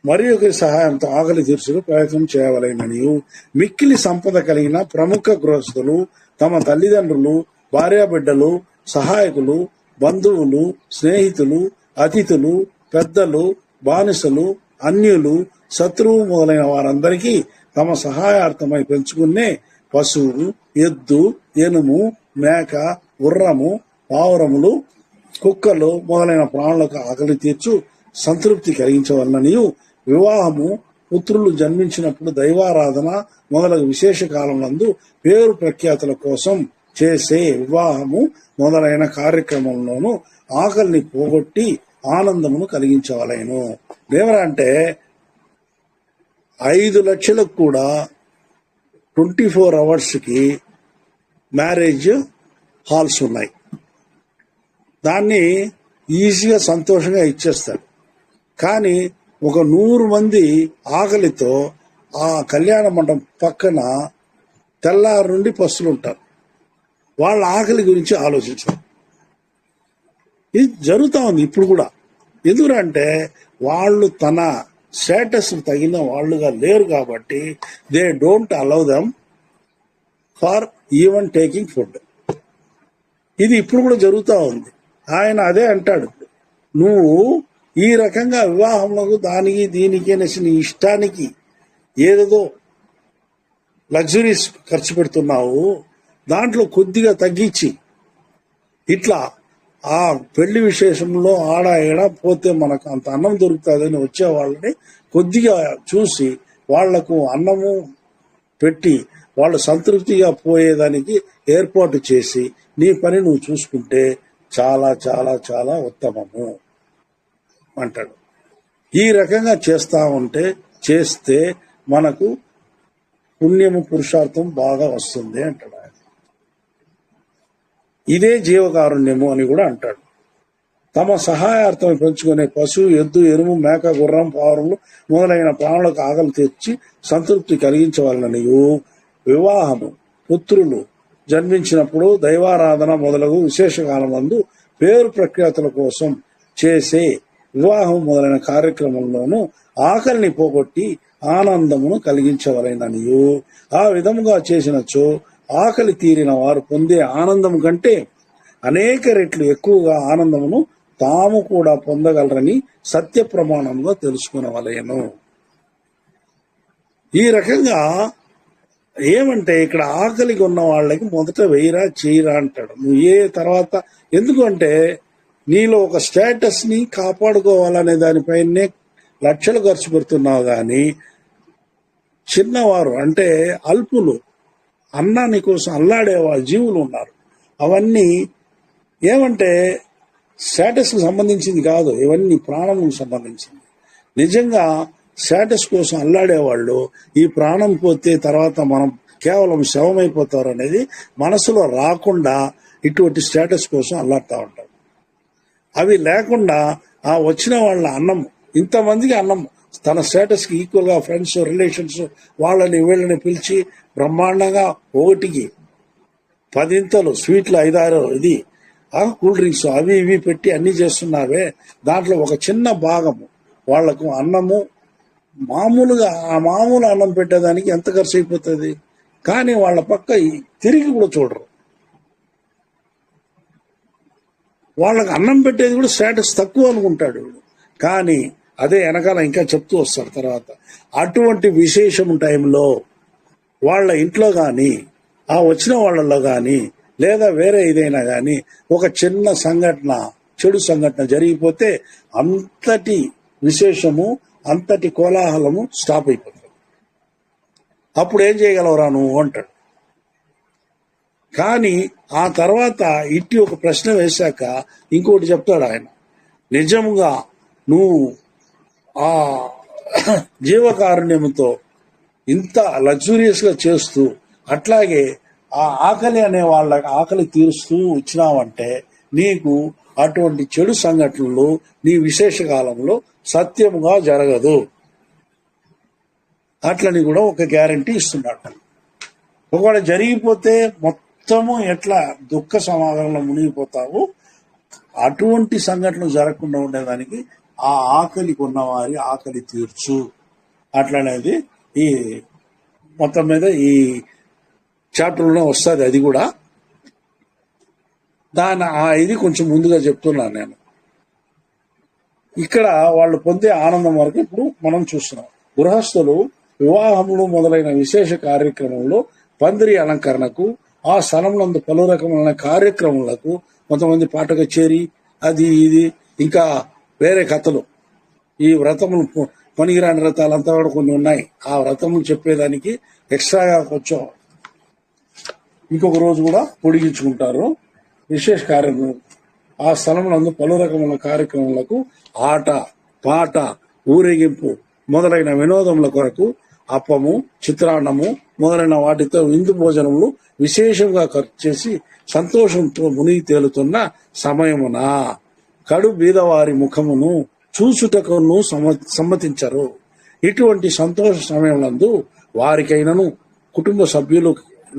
మరి ఒకరి సహాయంతో ఆకలి తీర్చుకు ప్రయత్నం చేయవలెననియు, మిక్కిలి సంపద కలిగిన ప్రముఖ గృహస్థులు తమ తల్లిదండ్రులు, భార్యాబిడ్డలు, సహాయకులు, బంధువులు, స్నేహితులు, అతిథులు, పెద్దలు, బానిసలు, అన్యులు, శత్రువు మొదలైన వారందరికీ తమ సహాయార్థమై పెంచుకునే పశువు, ఎద్దు, ఎనుము, మేక, గుర్రము, పావురములు, కుక్కలు మొదలైన ప్రాణులకు ఆకలి తీర్చు సంతృప్తి కలిగించవలననియు, వివాహము, పుత్రులు జన్మించినప్పుడు దైవారాధన మొదలగు విశేష కాలములందు పేరు ప్రఖ్యాతుల కోసం చేసే వివాహము మొదలైన కార్యక్రమంలోనూ ఆకలిని పోగొట్టి ఆనందమును కలిగించవలెను. ఏమరంటే 5 లక్షలకు కూడా 24 hours మ్యారేజ్ హాల్స్ ఉన్నాయి. దాన్ని ఈజీగా సంతోషంగా ఇచ్చేస్తాడు. కానీ ఒక 100 మంది ఆకలితో ఆ కళ్యాణ మండపం పక్కన తెల్లారు నుండి పస్తులు ఉంటారు. వాళ్ళ ఆకలి గురించి ఆలోచించారు. ఇది జరుగుతూ ఉంది ఇప్పుడు కూడా. ఎందుకంటే వాళ్ళు తన స్టేటస్ తగిన వాళ్ళుగా లేరు కాబట్టి they don't allow them for even taking food. ఇది ఇప్పుడు కూడా జరుగుతూ ఉంది. ఆయన అదే అంటాడు, నువ్వు ఈ రకంగా వివాహంలో దానికి దీనికి అనేసి నీ ఇష్టానికి ఏదేదో లగ్జరీస్ ఖర్చు పెడుతున్నావు, దాంట్లో కొద్దిగా తగ్గించి ఇట్లా ఆ పెళ్లి విశేషంలో ఆడ ఏడా పోతే మనకు అంత అన్నం దొరుకుతుందని వచ్చే వాళ్ళని కొద్దిగా చూసి వాళ్లకు అన్నము పెట్టి వాళ్ళు సంతృప్తిగా పోయేదానికి ఏర్పాటు చేసి నీ పని నువ్వు చూసుకుంటే చాలా చాలా చాలా ఉత్తమము అంటాడు. ఈ రకంగా చేస్తే మనకు పుణ్యము పురుషార్థం బాగా వస్తుంది అంటాడు ఆయన. ఇదే జీవకారుణ్యము అని కూడా అంటాడు. తమ సహాయార్థం పెంచుకునే పశువు, ఎద్దు, ఎరుము, మేక, గుర్రం, పావురములు మొదలైన ప్రాణులకు ఆకలి తెచ్చి సంతృప్తి కలిగించవలననియు, వివాహము, పుత్రులు జన్మించినప్పుడు దైవారాధన మొదలగు విశేష కాలమందు పేరు ప్రఖ్యాతుల కోసం చేసే వివాహం మొదలైన కార్యక్రమంలోనూ ఆకలిని పోగొట్టి ఆనందమును కలిగించవలెననియు, ఆ విధముగా చేసినచో ఆకలి తీరిన వారు పొందే ఆనందం కంటే అనేక రెట్లు ఎక్కువగా ఆనందమును తాము కూడా పొందగలరని సత్య ప్రమాణంగా తెలుసుకునవలెను. ఈ రకంగా ఏమంటే ఇక్కడ ఆకలిగా ఉన్న వాళ్ళకి మొదట వెయ్యరా చేయరా అంటాడు. నువ్వు తర్వాత ఎందుకంటే నీలో ఒక స్టేటస్ ని కాపాడుకోవాలనే దానిపైనే లక్షలు ఖర్చు పెడుతున్నావు. కానీ చిన్నవారు అంటే అల్పులు, అన్నాని కోసం అల్లాడే జీవులు ఉన్నారు. అవన్నీ ఏమంటే స్టేటస్కు సంబంధించింది కాదు, ఇవన్నీ ప్రాణములకు సంబంధించింది. నిజంగా స్టేటస్ కోసం అల్లాడేవాళ్ళు ఈ ప్రాణం పోతే తర్వాత మనం కేవలం శవమైపోతారు అనేది మనసులో రాకుండా ఇటువంటి స్టేటస్ కోసం అల్లాడుతూ ఉంటారు. అవి లేకుండా ఆ వచ్చిన వాళ్ళ అన్నం, ఇంతమందికి అన్నం తన స్టేటస్కి ఈక్వల్గా ఫ్రెండ్స్, రిలేషన్స్ వాళ్ళని వీళ్ళని పిలిచి బ్రహ్మాండంగా 1కి 10 స్వీట్లు 5-6 ఇది కూల్ డ్రింక్స్ అవి ఇవి పెట్టి అన్ని చేస్తున్నావే, దాంట్లో ఒక చిన్న భాగము వాళ్లకు అన్నము మామూలుగా ఆ మామూలు అన్నం పెట్టేదానికి ఎంత ఖర్చు అయిపోతుంది. కానీ వాళ్ళ పక్క తిరిగి కూడా చూడరు. వాళ్ళకి అన్నం పెట్టేది కూడా స్టేటస్ తక్కువ అనుకుంటాడు. కానీ అదే వెనకాల ఇంకా చెప్తూ వస్తాడు తర్వాత. అటువంటి విశేషం టైంలో వాళ్ళ ఇంట్లో కానీ ఆ వచ్చిన వాళ్ళలో కానీ లేదా వేరే ఏదైనా కానీ ఒక చిన్న సంఘటన, చెడు సంఘటన జరిగిపోతే అంతటి విశేషము, అంతటి కోలాహలము స్టాప్ అయిపోతుంది. అప్పుడు ఏం చేయగలవురా నువ్వు అంటాడు. కానీ ఆ తర్వాత ఇట్టి ఒక ప్రశ్న వేశాక ఇంకోటి చెప్తాడు ఆయన. నిజంగా నువ్వు ఆ జీవకారుణ్యంతో ఇంత లగ్జూరియస్ గా చేస్తూ అట్లాగే ఆ ఆకలి అనే వాళ్ళకి ఆకలి తీరుస్తూ ఇచ్చినావంటే నీకు అటువంటి చెడు సంఘటనలు నీ విశేష కాలంలో సత్యముగా జరగదు. అట్లని కూడా ఒక గ్యారంటీ ఇస్తున్నాడు. ఒకవేళ జరిగిపోతే మొత్తము ఎట్లా దుఃఖ సమాధానంలో మునిగిపోతావు, అటువంటి సంఘటనలు జరగకుండా ఉండేదానికి ఆ ఆకలికి ఉన్నవారి ఆకలి తీర్చు. అట్లనేది ఈ మొత్తం మీద ఈ చాప్టర్లో వస్తుంది. అది కూడా ఇది కొంచెం ముందుగా చెప్తున్నాను నేను. ఇక్కడ వాళ్ళు పొందే ఆనందం వరకు ఇప్పుడు మనం చూస్తున్నాం. గృహస్థులు వివాహములు మొదలైన విశేష కార్యక్రమంలో పందిరి అలంకరణకు, ఆ స్థలంలో పలు రకమైన కార్యక్రమాలకు, కొంతమంది పాట కచేరి, అది ఇది ఇంకా వేరే కథలు, ఈ వ్రతములు పనికిరాని వ్రతాలంతా కూడా కొన్ని ఉన్నాయి. ఆ వ్రతములు చెప్పేదానికి ఎక్స్ట్రాగా కొంచెం ఇంకొక రోజు కూడా పొడిగించుకుంటారు. విశేష కార్యక్రమం ఆ స్థలంలో పలు రకమైన కార్యక్రమాలకు, ఆట పాట ఊరేగింపు మొదలైన వినోదముల కొరకు అప్పము, చిత్రాన్నము మొదలైన వాటితో విందు భోజనములు విశేషంగా ఖర్చు చేసి సంతోషంతో మునిగి తేలుతున్న సమయమున కడు బీదవారి ముఖమును చూసుటకును సమ్మతించరు. ఇటువంటి సంతోష సమయములందు వారికైనను కుటుంబ సభ్యులు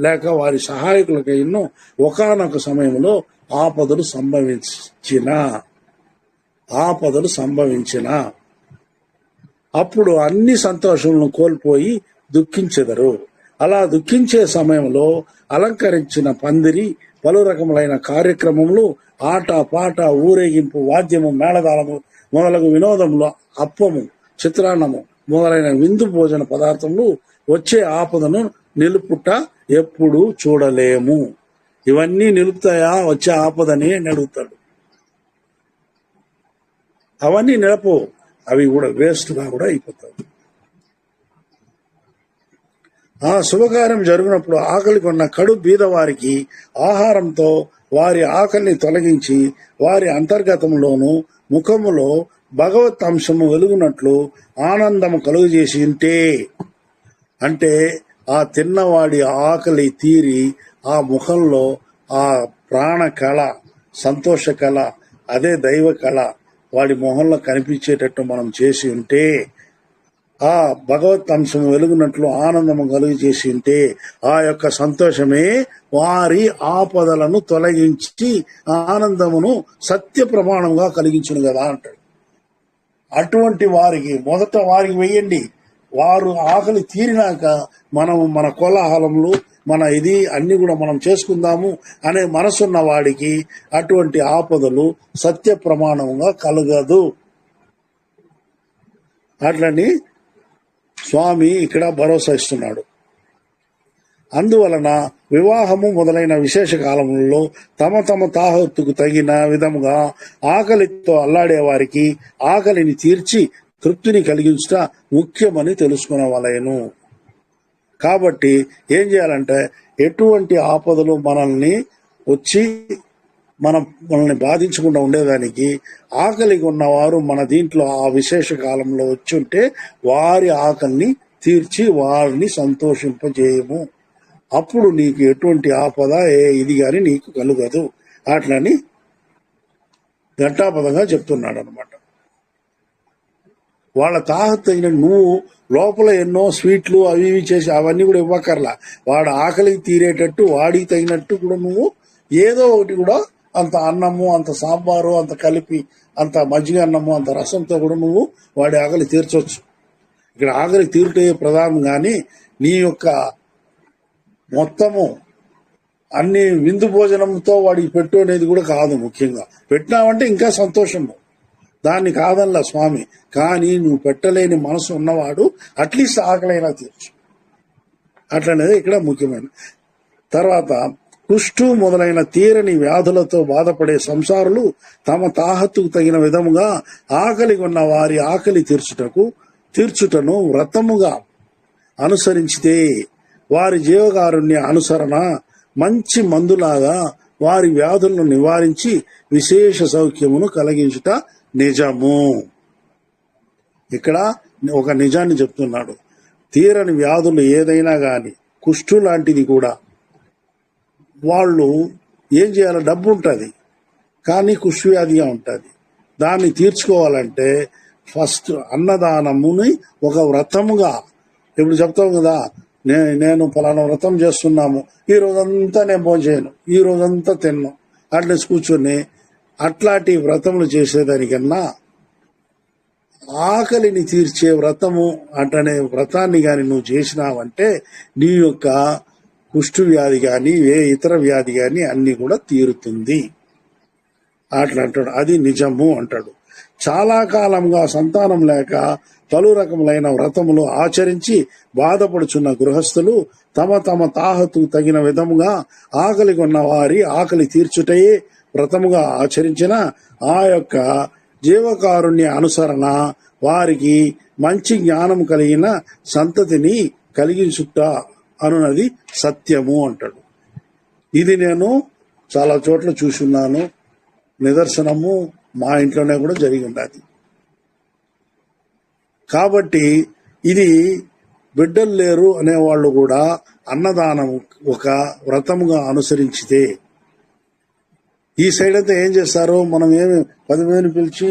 లేక వారి సహాయకులకైనా ఒకానొక సమయంలో ఆపదలు సంభవించిన అప్పుడు అన్ని సంతోషములను కోల్పోయి దుఃఖించెదరు. అలా దుఃఖించే సమయంలో అలంకరించిన పందిరి, పలు రకములైన కార్యక్రమములు, ఆట పాట ఊరేగింపు, వాద్యము, మేళదాళము మొదలగు వినోదములు, అప్పము, చిత్రాన్నము మొదలైన విందు భోజన పదార్థములు వచ్చే ఆపదను నిలుపుట ఎప్పుడు చూడలేము. ఇవన్నీ నిలుపుతాయా వచ్చే ఆపదని అడుగుతాడు. అవన్నీ నిలపు, అవి కూడా వేస్ట్గా కూడా అయిపోతాయి. ఆ శుభకార్యం జరిగినప్పుడు ఆకలి కొన్న కడు బీదవారికి ఆహారంతో వారి ఆకలిని తొలగించి వారి అంతర్గతంలోను ముఖములో భగవత్ అంశము వెలుగునట్లు ఆనందము కలుగజేసి ఉంటే, అంటే ఆ తిన్నవాడి ఆకలి తీరి ఆ ముఖంలో ఆ ప్రాణ కళ, సంతోష కళ, అదే దైవ కళ వాడి మొహంలో కనిపించేటట్టు మనం చేసి ఉంటే, ఆ భగవత్ అంశం వెలుగునట్లు ఆనందము కలుగు చేసి ఉంటే, ఆ యొక్క సంతోషమే వారి ఆపదలను తొలగించి ఆనందమును సత్య ప్రమాణంగా కలిగించును కదా అంటాడు. అటువంటి వారికి మొదట వారికి వెయ్యండి. వారు ఆకలి తీరినాక మనము మన కోలాహలములు, మన ఇది అన్ని కూడా మనం చేసుకుందాము అనే మనసున్న వాడికి అటువంటి ఆపదలు సత్య ప్రమాణంగా కలగదు. అట్లని స్వామి ఇక్కడ భరోసా ఇస్తున్నాడు. అందువలన వివాహము మొదలైన విశేష కాలంలో తమ తమ తాహతుకు తగిన విధముగా ఆకలితో అల్లాడే వారికి ఆకలిని తీర్చి తృప్తిని కలిగించుట ముఖ్యమని తెలుసుకునవలెను. కాబట్టి ఏం చేయాలంటే, ఎటువంటి ఆపదలు మనల్ని వచ్చి మనల్ని బాధించకుండా ఉండేదానికి ఆకలిగా ఉన్నవారు మన దీంట్లో ఆ విశేష కాలంలో వచ్చి ఉంటే వారి ఆకలిని తీర్చి వారిని సంతోషింపజేయము. అప్పుడు నీకు ఎటువంటి ఆపద ఇది గాని నీకు కలుగదు. అట్లని ఘంటాపదంగా చెప్తున్నాడు అనమాట. వాళ్ళ తాహతు తగిన నువ్వు లోపల ఎన్నో స్వీట్లు అవి ఇవి చేసి అవన్నీ కూడా ఇవ్వకర్లా. వాడు ఆకలికి తీరేటట్టు వాడికి తగినట్టు కూడా నువ్వు ఏదో ఒకటి కూడా, అంత అన్నము, అంత సాంబారు, అంత కలిపి, అంత మజ్జిగ అన్నము, అంత రసంతో కూడా నువ్వు వాడి ఆకలి తీర్చొచ్చు. ఇక్కడ ఆకలి తీరుటే ప్రధానం కానీ నీ యొక్క మొత్తము అన్ని విందు భోజనంతో వాడికి పెట్టు అనేది కూడా కాదు. ముఖ్యంగా పెట్టినావంటే ఇంకా సంతోషము, దాన్ని కాదల్లా స్వామి. కానీ నువ్వు పెట్టలేని మనసు ఉన్నవాడు అట్లీస్ట్ ఆకలైనా తీర్చు. అట్లనేది ఇక్కడ ముఖ్యమైన. తర్వాత కుష్టు మొదలైన తీరని వ్యాధులతో బాధపడే సంసారులు తమ తాహత్తుకు తగిన విధముగా ఆకలి ఉన్న వారి ఆకలి తీర్చుటను వ్రతముగా అనుసరించితే వారి జీవకారుణ్య అనుసరణ మంచి మందులాగా వారి వ్యాధులను నివారించి విశేష సౌఖ్యమును కలిగించుట నిజము. ఇక్కడ ఒక నిజాన్ని చెప్తున్నాడు. తీరని వ్యాధులు ఏదైనా గాని, కుష్టు లాంటిది కూడా, వాళ్ళు ఏం చేయాలి, డబ్బు ఉంటుంది కానీ కుష్టు వ్యాధిగా ఉంటుంది. దాన్ని తీర్చుకోవాలంటే ఫస్ట్ అన్నదానముని ఒక వ్రతముగా, ఇప్పుడు చెప్తాం కదా, నేను పలానా వ్రతం చేస్తున్నాము, ఈ రోజంతా నేను భోజనం చేయను, ఈ రోజంతా తిన్నాను, అట్లా కూర్చొని అట్లాంటి వ్రతములు చేసేదానికన్నా ఆకలిని తీర్చే వ్రతము అంటనే వ్రతాన్ని గాని నువ్వు చేసినావంటే నీ యొక్క కుష్టు వ్యాధి గాని ఏ ఇతర వ్యాధి గాని అన్ని కూడా తీరుతుంది అట్లా అంటాడు. అది నిజము అంటాడు. చాలా కాలంగా సంతానం లేక పలు రకములైన వ్రతములు ఆచరించి బాధపడుచున్న గృహస్థులు తమ తమ తాహతు తగిన విధముగా ఆకలి కొన్న వారి ఆకలి తీర్చుటయే వ్రతముగా ఆచరించిన ఆ యొక్క జీవకారుణ్య అనుసరణ వారికి మంచి జ్ఞానం కలిగిన సంతతిని కలిగించుట అనున్నది సత్యము అంటాడు. ఇది నేను చాలా చోట్ల చూసున్నాను. నిదర్శనము మా ఇంట్లోనే కూడా జరిగి ఉన్నది. కాబట్టి ఇది బిడ్డలు లేరు అనేవాళ్ళు కూడా అన్నదానం ఒక వ్రతముగా అనుసరించితే, ఈ సైడ్ అయితే ఏం చేస్తారు, మనం ఏమి 10 మందిని పిలిచి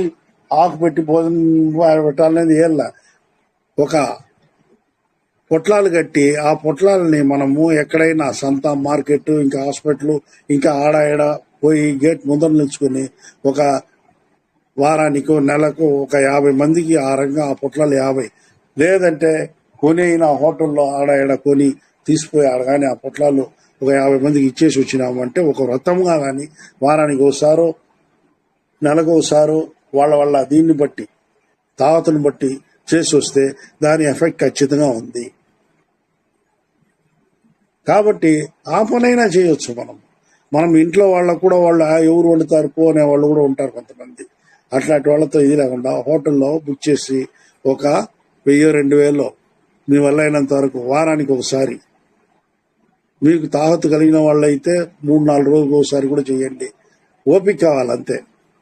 ఆకు పెట్టి భోజనం పెట్టాలనేది ఏళ్ళ ఒక పొట్లాలు కట్టి ఆ పొట్లాలని మనము ఎక్కడైనా సంత మార్కెట్ ఇంకా హాస్పిటల్ ఇంకా ఆడ పోయి గేట్ ముందర నిల్చుకొని ఒక వారానికో నెలకు ఒక 50 మందికి ఆ రంగా ఆ పొట్లాలు 50 లేదంటే కొని అయినా హోటల్లో ఆడ కొని తీసిపోయి ఆడ కానీ ఆ పొట్లాలు ఒక 50 మందికి ఇచ్చేసి వచ్చినామంటే ఒక వ్రతంగా కానీ వారానికి ఒకసారో నెలకు ఒకసారో వాళ్ళ దీన్ని బట్టి తావతుని బట్టి చేసి వస్తే దాని ఎఫెక్ట్ ఖచ్చితంగా ఉంది. కాబట్టి ఆ పనైనా చేయొచ్చు. మనం ఇంట్లో వాళ్ళకు కూడా వాళ్ళు ఎవరు వండుతారు పో అనే వాళ్ళు కూడా ఉంటారు కొంతమంది. అట్లాంటి వాళ్ళతో ఇది లేకుండా హోటల్లో బుక్ చేసి ఒక 1000-2000 మీ వల్ల అయినంత వరకు వారానికి ఒకసారి, మీకు తాహతు కలిగిన వాళ్ళైతే 3-4 రోజులకు ఒకసారి కూడా చేయండి. ఓపిక కావాలంతే.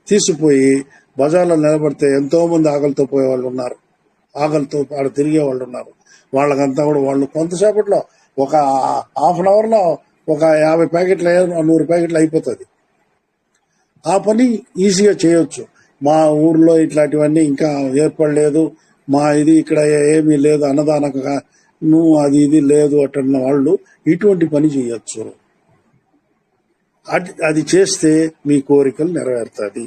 తీసిపోయి బజార్లో నిలబడితే ఎంతో మంది ఆకలితో పోయే వాళ్ళు ఉన్నారు, ఆకలితో ఆడ తిరిగే వాళ్ళు ఉన్నారు. వాళ్ళకంతా కూడా వాళ్ళు కొంతసేపట్లో ఒక హాఫ్ అన్ అవర్లో ఒక 50 ప్యాకెట్లు 100 ప్యాకెట్లు అయిపోతుంది. ఆ పని ఈజీగా చేయొచ్చు. మా ఊర్లో ఇట్లాంటివన్నీ ఇంకా ఏర్పడలేదు, మా ఇది ఇక్కడ ఏమీ లేదు, అన్నదానంగా నువ్వు అది ఇది లేదు అటున్న వాళ్ళు ఇటువంటి పని చేయొచ్చు. అది చేస్తే మీ కోరికలు నెరవేరుతుంది.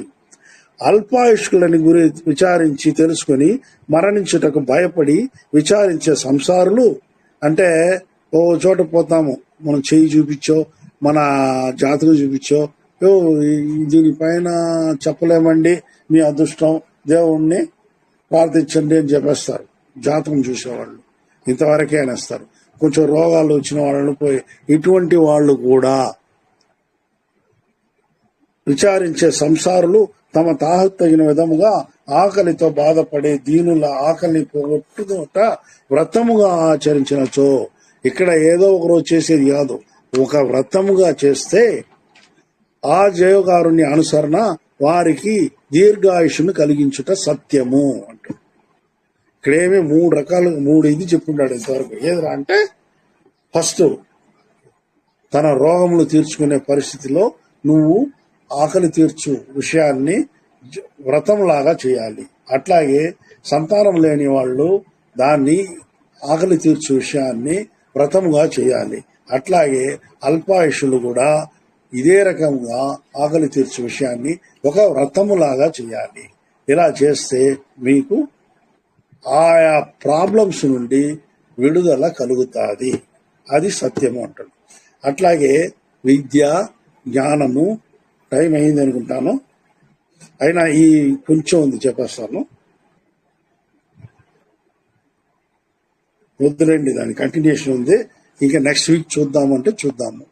అల్పాయుష్కులని విచారించి తెలుసుకొని మరణించుటకు భయపడి విచారించే సంసారులు, అంటే ఓ చోట పోతాము, మనం చెయ్యి చూపించో మన జాతకం చూపించో దీనిపైన చెప్పలేమండి, మీ అదృష్టం, దేవుణ్ణి ప్రార్థించండి అని చెప్పేస్తారు. జాతకం చూసేవాళ్ళు ఇంతవరకే అనేస్తారు. కొంచెం రోగాలు వచ్చిన వాళ్ళని పోయి ఇటువంటి వాళ్ళు కూడా విచారించే సంసారులు తమ తాహతు తగిన విధముగా ఆకలితో బాధపడే దీనుల ఆకలిని పోగొట్టుట వ్రతముగా ఆచరించినచో, ఇక్కడ ఏదో ఒక రోజు చేసేది కాదు, ఒక వ్రతముగా చేస్తే ఆ జయోగారుని అనుసరణ వారికి దీర్ఘాయుషును కలిగించుట సత్యము అంటూ ఇక్కడేమి 3 రకాలు 3 ఇది చెప్పుంటాడు ఇంతవరకు. ఏదిరా అంటే ఫస్ట్ తన రోగములు తీర్చుకునే పరిస్థితిలో నువ్వు ఆకలి తీర్చు విషయాన్ని వ్రతంలాగా చేయాలి. అట్లాగే సంతానం లేని వాళ్ళు దాన్ని ఆకలి తీర్చు విషయాన్ని వ్రతముగా చేయాలి. అట్లాగే అల్పాయుషులు కూడా ఇదే రకంగా ఆకలి తీర్చు విషయాన్ని ఒక వ్రతములాగా చేయాలి. ఇలా చేస్తే మీకు ఆయా ప్రాబ్లమ్స్ నుండి విడుదల కలుగుతుంది. అది సత్యము అంటాడు. అట్లాగే విద్య, జ్ఞానము, టైం అయింది అనుకుంటాను, అయినా ఈ కొంచెం ఉంది చెప్పేస్తాను, వద్దులేండి, దాని కంటిన్యూషన్ ఉంది. ఇంకా నెక్స్ట్ వీక్ చూద్దామంటే చూద్దాము.